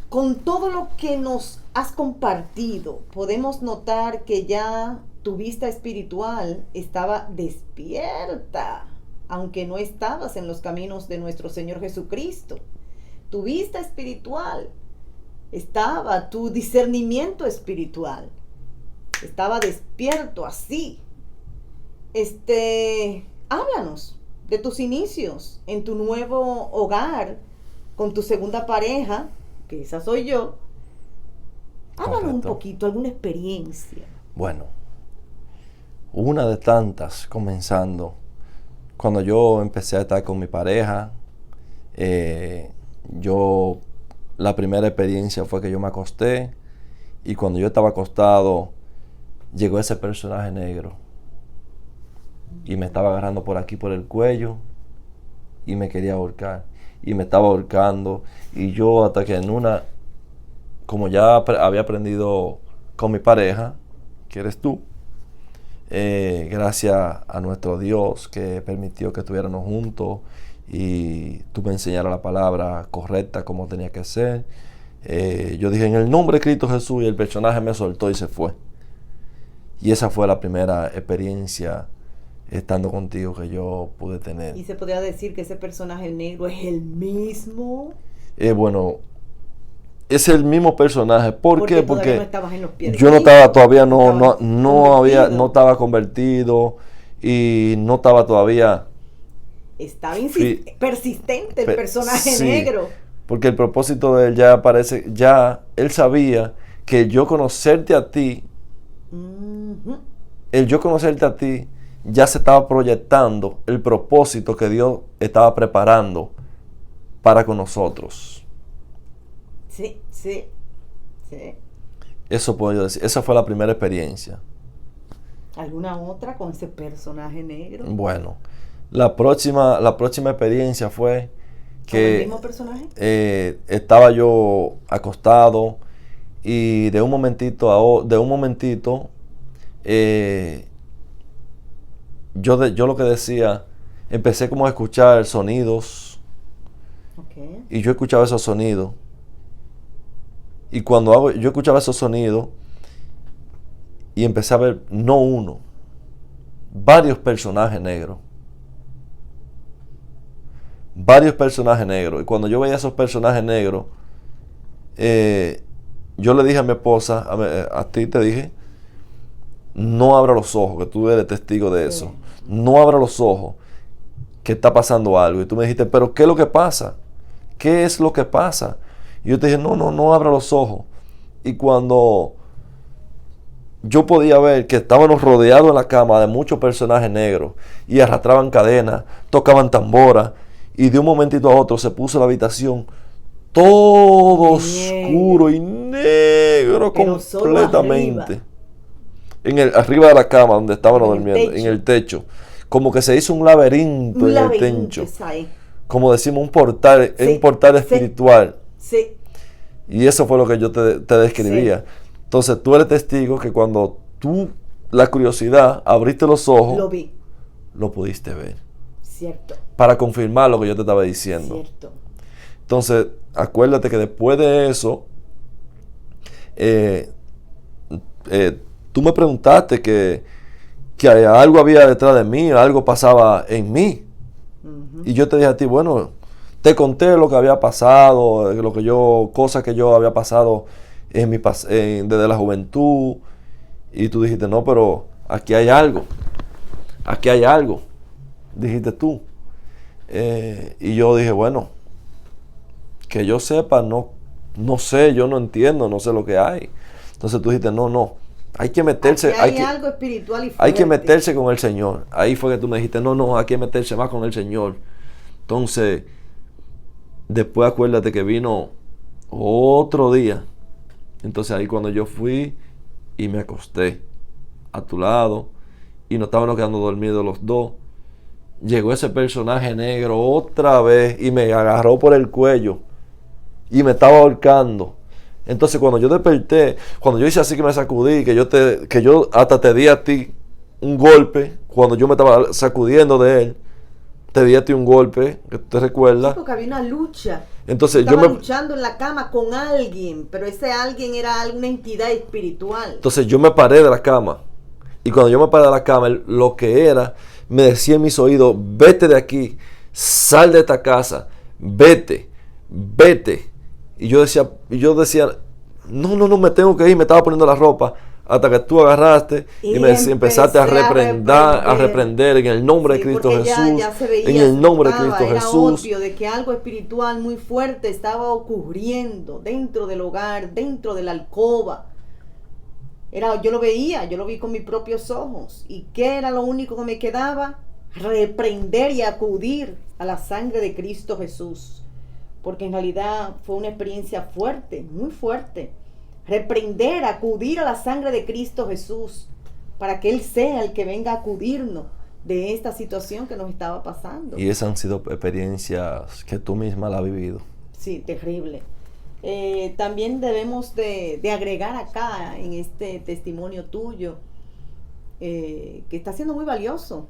con todo lo que nos has compartido, podemos notar que ya tu vista espiritual estaba despierta, aunque no estabas en los caminos de nuestro Señor Jesucristo. Tu vista espiritual estaba, tu discernimiento espiritual estaba despierto así. Háblanos de tus inicios en tu nuevo hogar, con tu segunda pareja, que esa soy yo. Háblanos un poquito, alguna experiencia. Bueno, una de tantas, comenzando, cuando yo empecé a estar con mi pareja, la primera experiencia fue que yo me acosté, y cuando yo estaba acostado, llegó ese personaje negro, y me estaba agarrando por aquí, por el cuello, y me quería ahorcar, y me estaba ahorcando, y yo hasta que como ya había aprendido con mi pareja, que eres tú, gracias a nuestro Dios que permitió que estuviéramos juntos y tú me enseñaras la palabra correcta como tenía que ser, yo dije en el nombre de Cristo Jesús, y el personaje me soltó y se fue. Y esa fue la primera experiencia estando contigo que yo pude tener. ¿Y se podría decir que ese personaje negro es el mismo? Bueno, es el mismo personaje. ¿Por qué? Porque no estabas en los pies de yo no Cristo, estaba todavía, no no estaba convertido, y no estaba todavía. Estaba persistente el personaje sí, negro. Porque el propósito de él él sabía que yo conocerte a ti, el yo conocerte a ti, ya se estaba proyectando el propósito que Dios estaba preparando para con nosotros. Sí. Eso puedo yo decir. Esa fue la primera experiencia. ¿Alguna otra con ese personaje negro? Bueno, la próxima experiencia fue que ¿Con el mismo personaje? Estaba yo acostado y de un momentito yo lo que decía, empecé como a escuchar sonidos. Okay. Y yo escuchaba esos sonidos. Y cuando yo escuchaba esos sonidos y empecé a ver, no uno, varios personajes negros. Y cuando yo veía esos personajes negros, yo le dije a mi esposa, a ti te dije, no abra los ojos, que tú eres testigo de eso. Sí. No abra los ojos, que está pasando algo. Y tú me dijiste, pero ¿qué es lo que pasa? ¿Qué es lo que pasa? Y yo te dije, no abra los ojos. Y cuando yo podía ver que estábamos rodeados en la cama de muchos personajes negros y arrastraban cadenas, tocaban tambora, y de un momentito a otro se puso la habitación todo oscuro y negro, pero completamente. Arriba de la cama donde estábamos en el durmiendo, techo. en el techo. Como que se hizo un laberinto en el techo. Como decimos, un portal, Sí, un portal sí. espiritual. Sí. Y eso fue lo que yo te describía. Sí. Entonces tú eres testigo que cuando tú, la curiosidad, abriste los ojos, Lo vi. lo pudiste ver. Cierto. Para confirmar lo que yo te estaba diciendo. Cierto. Entonces, acuérdate que después de eso, tú me preguntaste que algo había detrás de mí, algo pasaba en mí. Ujú. Y yo te dije a ti, bueno, te conté lo que había pasado, cosas que yo había pasado desde la juventud. Y tú dijiste, no, pero aquí hay algo. Aquí hay algo. Dijiste tú. Y yo dije, bueno, que yo sepa, no sé, yo no entiendo, no sé lo que hay. Entonces tú dijiste, no, hay que meterse. Aquí hay algo espiritual y fuerte. Hay que meterse con el Señor. Ahí fue que tú me dijiste, no, hay que meterse más con el Señor. Entonces, después acuérdate que vino otro día. Entonces ahí cuando yo fui y me acosté a tu lado y nos estábamos quedando dormidos los dos, llegó ese personaje negro otra vez y me agarró por el cuello y me estaba ahorcando. Entonces cuando yo desperté, cuando yo hice así que me sacudí, que yo hasta te di a ti un golpe, cuando yo me estaba sacudiendo de él, te di a ti un golpe, que te recuerdas. Sí, porque había una lucha. Entonces Estaba luchando en la cama con alguien, pero ese alguien era alguna entidad espiritual. Entonces yo me paré de la cama. Y cuando yo me paré de la cama, lo que era, me decía en mis oídos, vete de aquí, sal de esta casa, vete. Y yo decía, no, me tengo que ir, me estaba poniendo la ropa. Hasta que tú agarraste y me empezaste a reprender en el nombre de Cristo Jesús. Ya se veía, en el nombre de Cristo era Jesús. obvio de que algo espiritual muy fuerte estaba ocurriendo dentro del hogar, dentro de la alcoba. Yo lo vi con mis propios ojos. ¿Y qué era lo único que me quedaba? Reprender y acudir a la sangre de Cristo Jesús. Porque en realidad fue una experiencia fuerte, muy fuerte. Reprender, acudir a la sangre de Cristo Jesús, para que Él sea el que venga a acudirnos de esta situación que nos estaba pasando. Y esas han sido experiencias que tú misma la has vivido. Sí, terrible. También debemos de agregar acá en este testimonio tuyo, que está siendo muy valioso,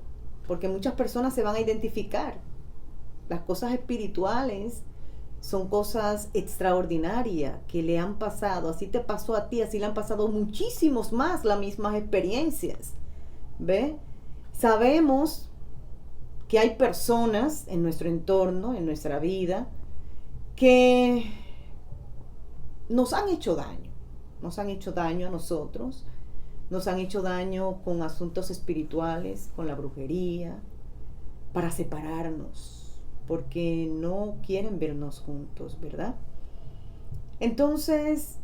porque muchas personas se van a identificar. Las cosas espirituales son cosas extraordinarias que le han pasado. Así te pasó a ti, así le han pasado muchísimos más las mismas experiencias. ¿Ve? Sabemos que hay personas en nuestro entorno, en nuestra vida, que nos han hecho daño. Nos han hecho daño a nosotros. Nos han hecho daño con asuntos espirituales, con la brujería, para separarnos, porque no quieren vernos juntos, ¿verdad? Entonces,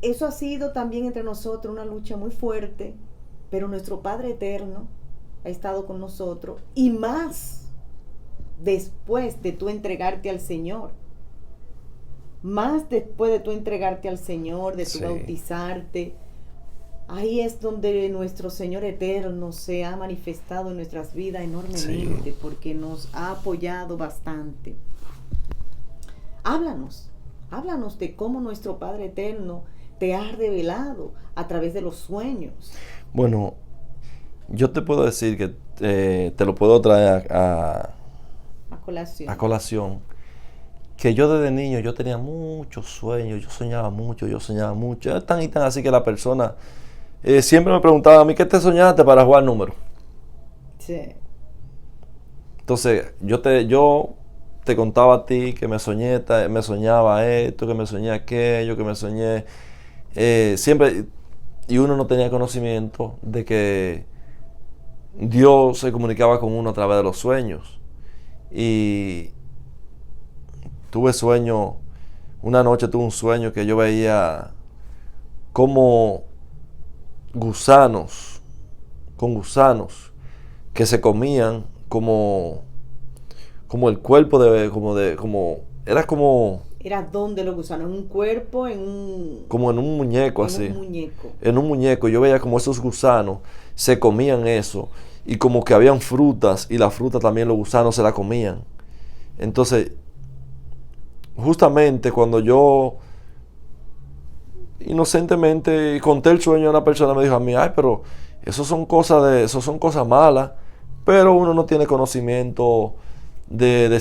eso ha sido también entre nosotros una lucha muy fuerte, pero nuestro Padre Eterno ha estado con nosotros, y más después de tú entregarte al Señor. Más después de tú entregarte al Señor, de tú bautizarte, ahí es donde nuestro Señor Eterno se ha manifestado en nuestras vidas enormemente, porque nos ha apoyado bastante. Háblanos de cómo nuestro Padre Eterno te ha revelado a través de los sueños. Bueno, yo te puedo decir que te lo puedo traer a colación, que yo desde niño yo tenía muchos sueños, yo soñaba mucho, es tan y tan así que la persona siempre me preguntaba a mí, ¿qué te soñaste para jugar números? Sí. Entonces yo te contaba a ti que me soñaba esto, que me soñé aquello, que me soñé siempre. y uno no tenía conocimiento de que Dios se comunicaba con uno a través de los sueños. Y tuve sueño, una noche tuve un sueño que yo veía como gusanos, que se comían como el cuerpo ¿Era dónde los gusanos? ¿En un cuerpo? como en un muñeco así. En un muñeco. En un muñeco. Yo veía como esos gusanos se comían eso. Y como que habían frutas y las frutas también los gusanos se la comían. Entonces, justamente cuando yo inocentemente conté el sueño a una persona, me dijo a mí, ay, pero eso son cosas malas. Pero uno no tiene conocimiento de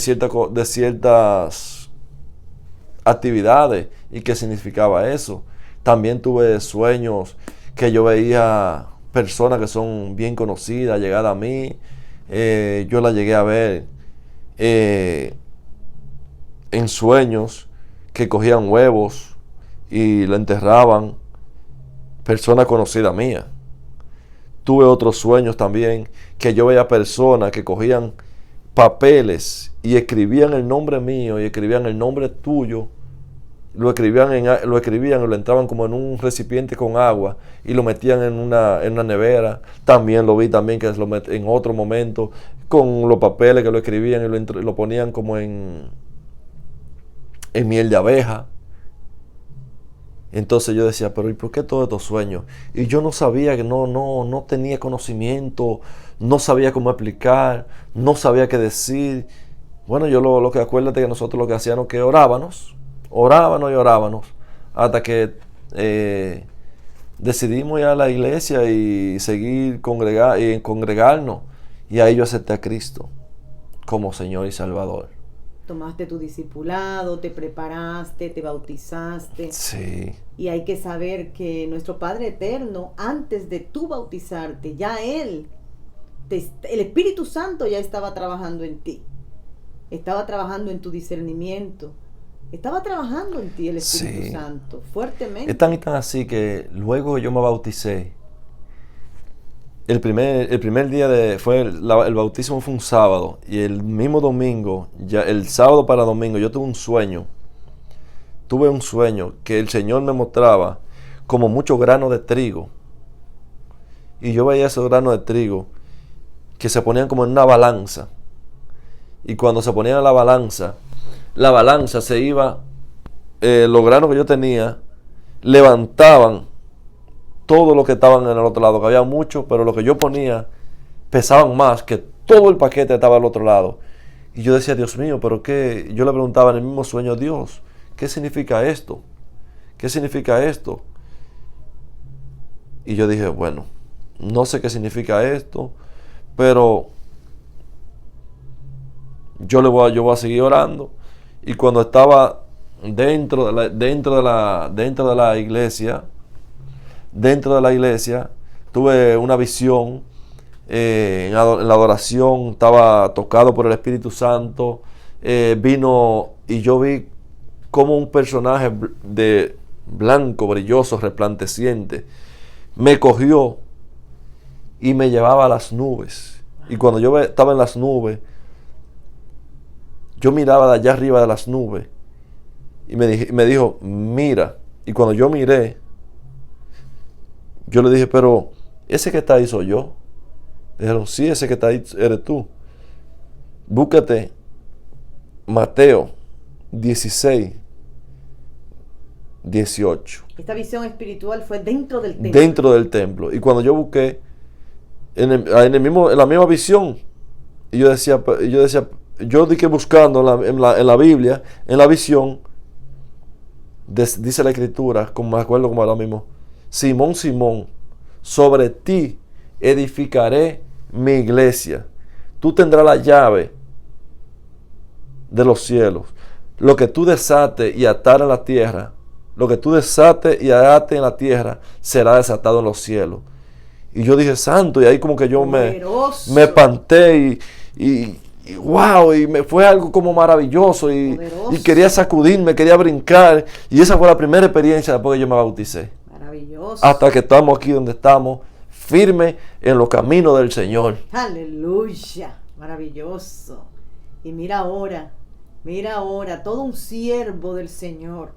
ciertas actividades y qué significaba eso. También tuve sueños que yo veía personas que son bien conocidas llegar a mí. Yo la llegué a ver en sueños que cogían huevos y la enterraban, personas conocidas mías. Tuve otros sueños también que yo veía personas que cogían papeles y escribían el nombre mío y escribían el nombre tuyo, lo escribían y lo entraban como en un recipiente con agua y lo metían en una nevera. También lo vi también que en otro momento con los papeles que lo escribían y lo ponían como en miel de abeja. Entonces yo decía, pero ¿y por qué todos estos sueños? Y yo no sabía, que no tenía conocimiento, no sabía cómo explicar, no sabía qué decir. Bueno, yo lo que acuérdate que nosotros lo que hacíamos que orábamos, hasta que decidimos ir a la iglesia y seguir congregarnos. Y ahí yo acepté a Cristo como Señor y Salvador. Tomaste tu discipulado, te preparaste, te bautizaste. Sí. Y hay que saber que nuestro Padre Eterno, antes de tú bautizarte, ya el Espíritu Santo ya estaba trabajando en ti. Estaba trabajando en tu discernimiento. Estaba trabajando en ti el Espíritu Santo, fuertemente. Es tan y tan así que luego que yo me bauticé, el primer día el bautismo fue un sábado, y el mismo domingo, ya el sábado para domingo, yo tuve un sueño que el Señor me mostraba como muchos granos de trigo, y yo veía esos granos de trigo que se ponían como en una balanza, y cuando se ponían en la balanza se iba, los granos que yo tenía levantaban todo lo que estaban en el otro lado, que había mucho, pero lo que yo ponía pesaban más, que todo el paquete estaba al otro lado. Y yo decía, Dios mío, ¿pero qué? Yo le preguntaba en el mismo sueño, Dios, ¿qué significa esto? ¿Qué significa esto? Y yo dije, bueno, no sé qué significa esto, pero yo voy a seguir orando. Y cuando estaba dentro de la iglesia, tuve una visión. En la adoración estaba tocado por el Espíritu Santo. Vino y yo vi como un personaje de blanco, brilloso, resplandeciente, me cogió y me llevaba a las nubes. Y cuando yo estaba en las nubes, yo miraba de allá arriba de las nubes y me dijo, mira. Y cuando yo miré, yo le dije, pero ese que está ahí soy yo. Dijeron, sí, ese que está ahí eres tú. Búscate Mateo 16, 18. Esta visión espiritual fue dentro del templo. Dentro del templo. Y cuando yo busqué en la misma visión, y yo decía, yo dije buscando en la Biblia, en la visión, dice la Escritura, como me acuerdo como ahora mismo, Simón, Simón, sobre ti edificaré mi iglesia. Tú tendrás la llave de los cielos. Lo que tú desates y atar en la tierra, lo que tú desates y ates en la tierra, será desatado en los cielos. Y yo dije, santo, y ahí como que yo me espanté y wow, y me fue algo como maravilloso y quería sacudirme, quería brincar, y esa fue la primera experiencia después que yo me bauticé. Maravilloso. Hasta que estamos aquí donde estamos, firmes en los caminos del Señor. Aleluya. Maravilloso. Y mira ahora, todo un siervo del Señor.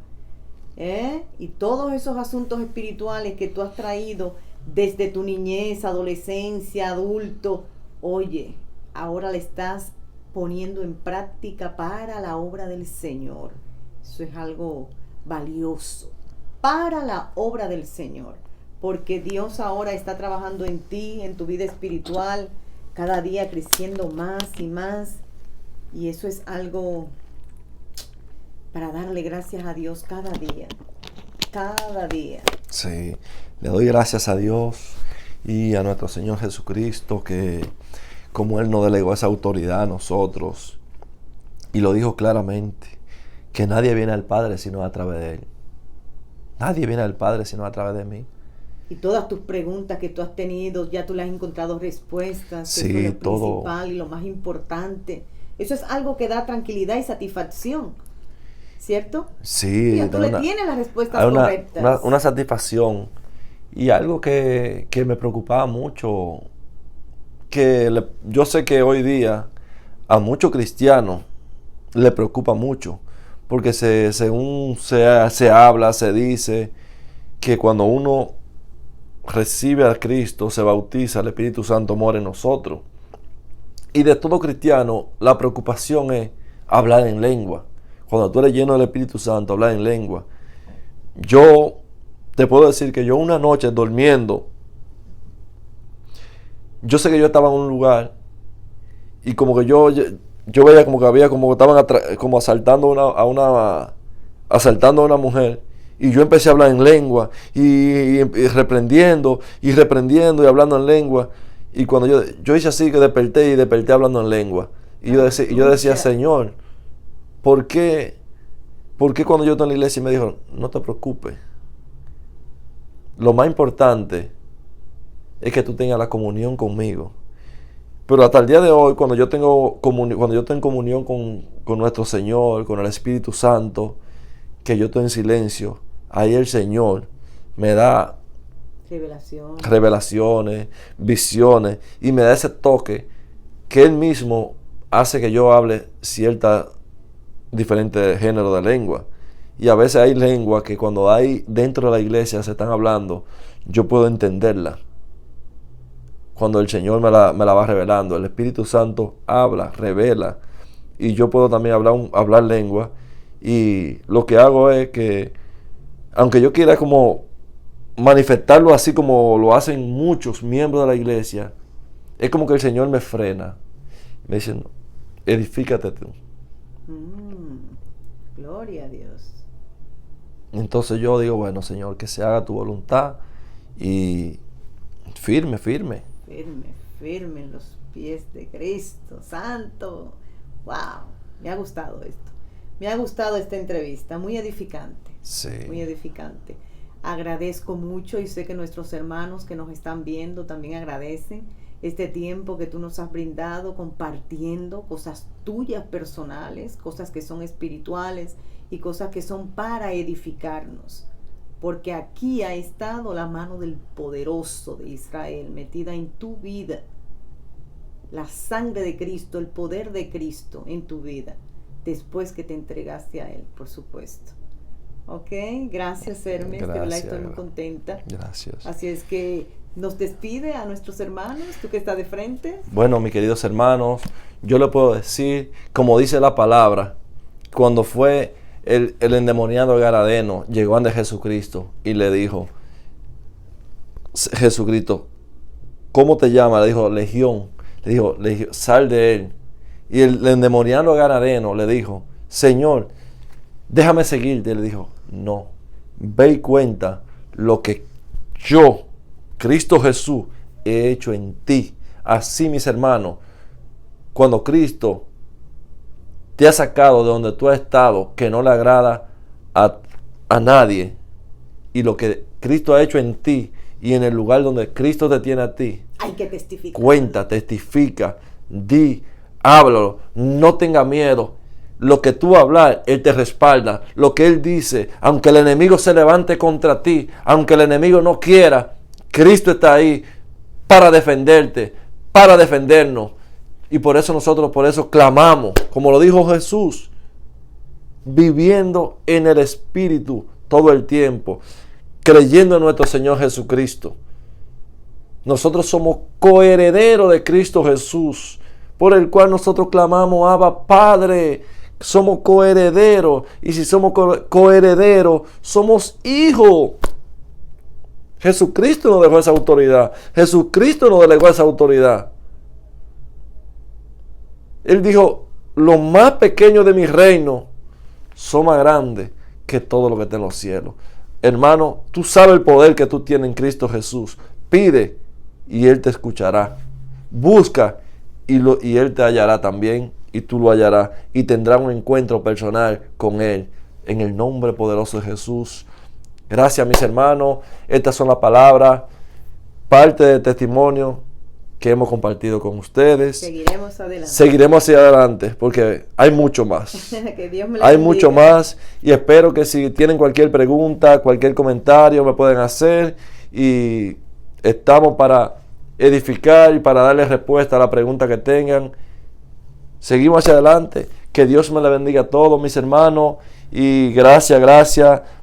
Y todos esos asuntos espirituales que tú has traído desde tu niñez, adolescencia, adulto, oye, ahora le estás poniendo en práctica para la obra del Señor. Eso es algo valioso, para la obra del Señor, porque Dios ahora está trabajando en ti, en tu vida espiritual, cada día creciendo más y más, y eso es algo para darle gracias a Dios cada día. Sí, le doy gracias a Dios y a nuestro Señor Jesucristo, que como Él nos delegó esa autoridad a nosotros, y lo dijo claramente, que nadie viene al Padre sino a través de Él. Nadie viene al Padre sino a través de mí. Y todas tus preguntas que tú has tenido, ya tú le has encontrado respuestas. Sí, eso es lo todo. principal y lo más importante. Eso es algo que da tranquilidad y satisfacción, ¿cierto? Sí. Y tú le tienes las respuestas correctas. Una satisfacción. Y algo que me preocupaba mucho, yo sé que hoy día a muchos cristianos le preocupa mucho, porque según se habla, se dice que cuando uno recibe a Cristo, se bautiza, el Espíritu Santo mora en nosotros. Y de todo cristiano, la preocupación es hablar en lengua. Cuando tú eres lleno del Espíritu Santo, hablar en lengua. Yo te puedo decir que yo una noche durmiendo, yo sé que yo estaba en un lugar y como que yo veía como que había como que estaban como asaltando a una mujer, y yo empecé a hablar en lengua y reprendiendo y hablando en lengua, y cuando yo hice así, que desperté hablando en lengua, y yo decía, Señor, ¿por qué cuando yo estoy en la iglesia? Y me dijo, no te preocupes, lo más importante es que tú tengas la comunión conmigo. Pero hasta el día de hoy, cuando yo estoy en comunión con nuestro Señor, con el Espíritu Santo, que yo estoy en silencio, ahí el Señor me da revelaciones, visiones, y me da ese toque que Él mismo hace que yo hable cierta diferente género de lengua. Y a veces hay lenguas que cuando hay dentro de la iglesia se están hablando, yo puedo entenderla. Cuando el Señor me la va revelando, el Espíritu Santo habla, revela, y yo puedo también hablar lengua. Y lo que hago es que, aunque yo quiera como manifestarlo así como lo hacen muchos miembros de la iglesia, es como que el Señor me frena. Me dice, no, edifícate tú. Gloria a Dios. Entonces yo digo, bueno, Señor, que se haga tu voluntad, y firme en los pies de Cristo Santo. Wow, me ha gustado esto. Me ha gustado esta entrevista, muy edificante. Sí. Muy edificante. Agradezco mucho, y sé que nuestros hermanos que nos están viendo también agradecen este tiempo que tú nos has brindado, compartiendo cosas tuyas personales, cosas que son espirituales y cosas que son para edificarnos. Porque aquí ha estado la mano del poderoso de Israel metida en tu vida. La sangre de Cristo, el poder de Cristo en tu vida, después que te entregaste a Él, por supuesto. Ok, gracias Hermes, de verdad estoy muy contenta. Gracias. Así es que nos despide a nuestros hermanos, tú que estás de frente. Bueno, mis queridos hermanos, yo le puedo decir, como dice la palabra, cuando fue el endemoniado Gadareno, llegó ante Jesucristo y le dijo, Jesucristo, ¿cómo te llamas? Le dijo, Legión. Le dijo, sal de él. Y el endemoniado Gadareno le dijo, Señor, déjame seguirte. Le dijo, no, ve y cuenta lo que yo, Cristo Jesús, he hecho en ti. Así, mis hermanos, cuando Cristo te ha sacado de donde tú has estado, que no le agrada a nadie, y lo que Cristo ha hecho en ti y en el lugar donde Cristo te tiene a ti, hay que testificar. Cuenta, testifica, di, háblalo, no tenga miedo. lo que tú hablas, Él te respalda. Lo que Él dice, aunque el enemigo se levante contra ti, aunque el enemigo no quiera, Cristo está ahí para defenderte, para defendernos. Y por eso nosotros, clamamos, como lo dijo Jesús, viviendo en el Espíritu todo el tiempo, creyendo en nuestro Señor Jesucristo. Nosotros somos coherederos de Cristo Jesús, por el cual nosotros clamamos, Abba Padre. Somos coherederos, y si somos coherederos, somos hijos. Jesucristo nos dejó esa autoridad. Jesucristo nos delegó esa autoridad. Él dijo, los más pequeños de mi reino son más grandes que todo lo que está en los cielos. Hermano, tú sabes el poder que tú tienes en Cristo Jesús. Pide y Él te escuchará. Busca y Él te hallará también, y tú lo hallarás, y tendrás un encuentro personal con Él, en el nombre poderoso de Jesús. Gracias, mis hermanos. Estas son las palabras, parte del testimonio que hemos compartido con ustedes. Seguiremos adelante. Seguiremos hacia adelante, porque hay mucho más. Que Dios me Hay bendiga. mucho más, y espero que si tienen cualquier pregunta, cualquier comentario, me pueden hacer, y estamos para edificar y para darles respuesta a la pregunta que tengan. Seguimos hacia adelante. Que Dios me le bendiga a todos, mis hermanos, y gracias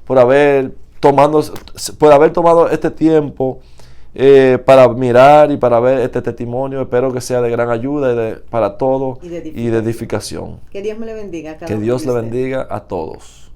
por haber tomado este tiempo para mirar y para ver este testimonio. Espero que sea de gran ayuda para todos y de edificación. Que Dios me le bendiga a cada Que uno Dios de le ustedes. bendiga a todos.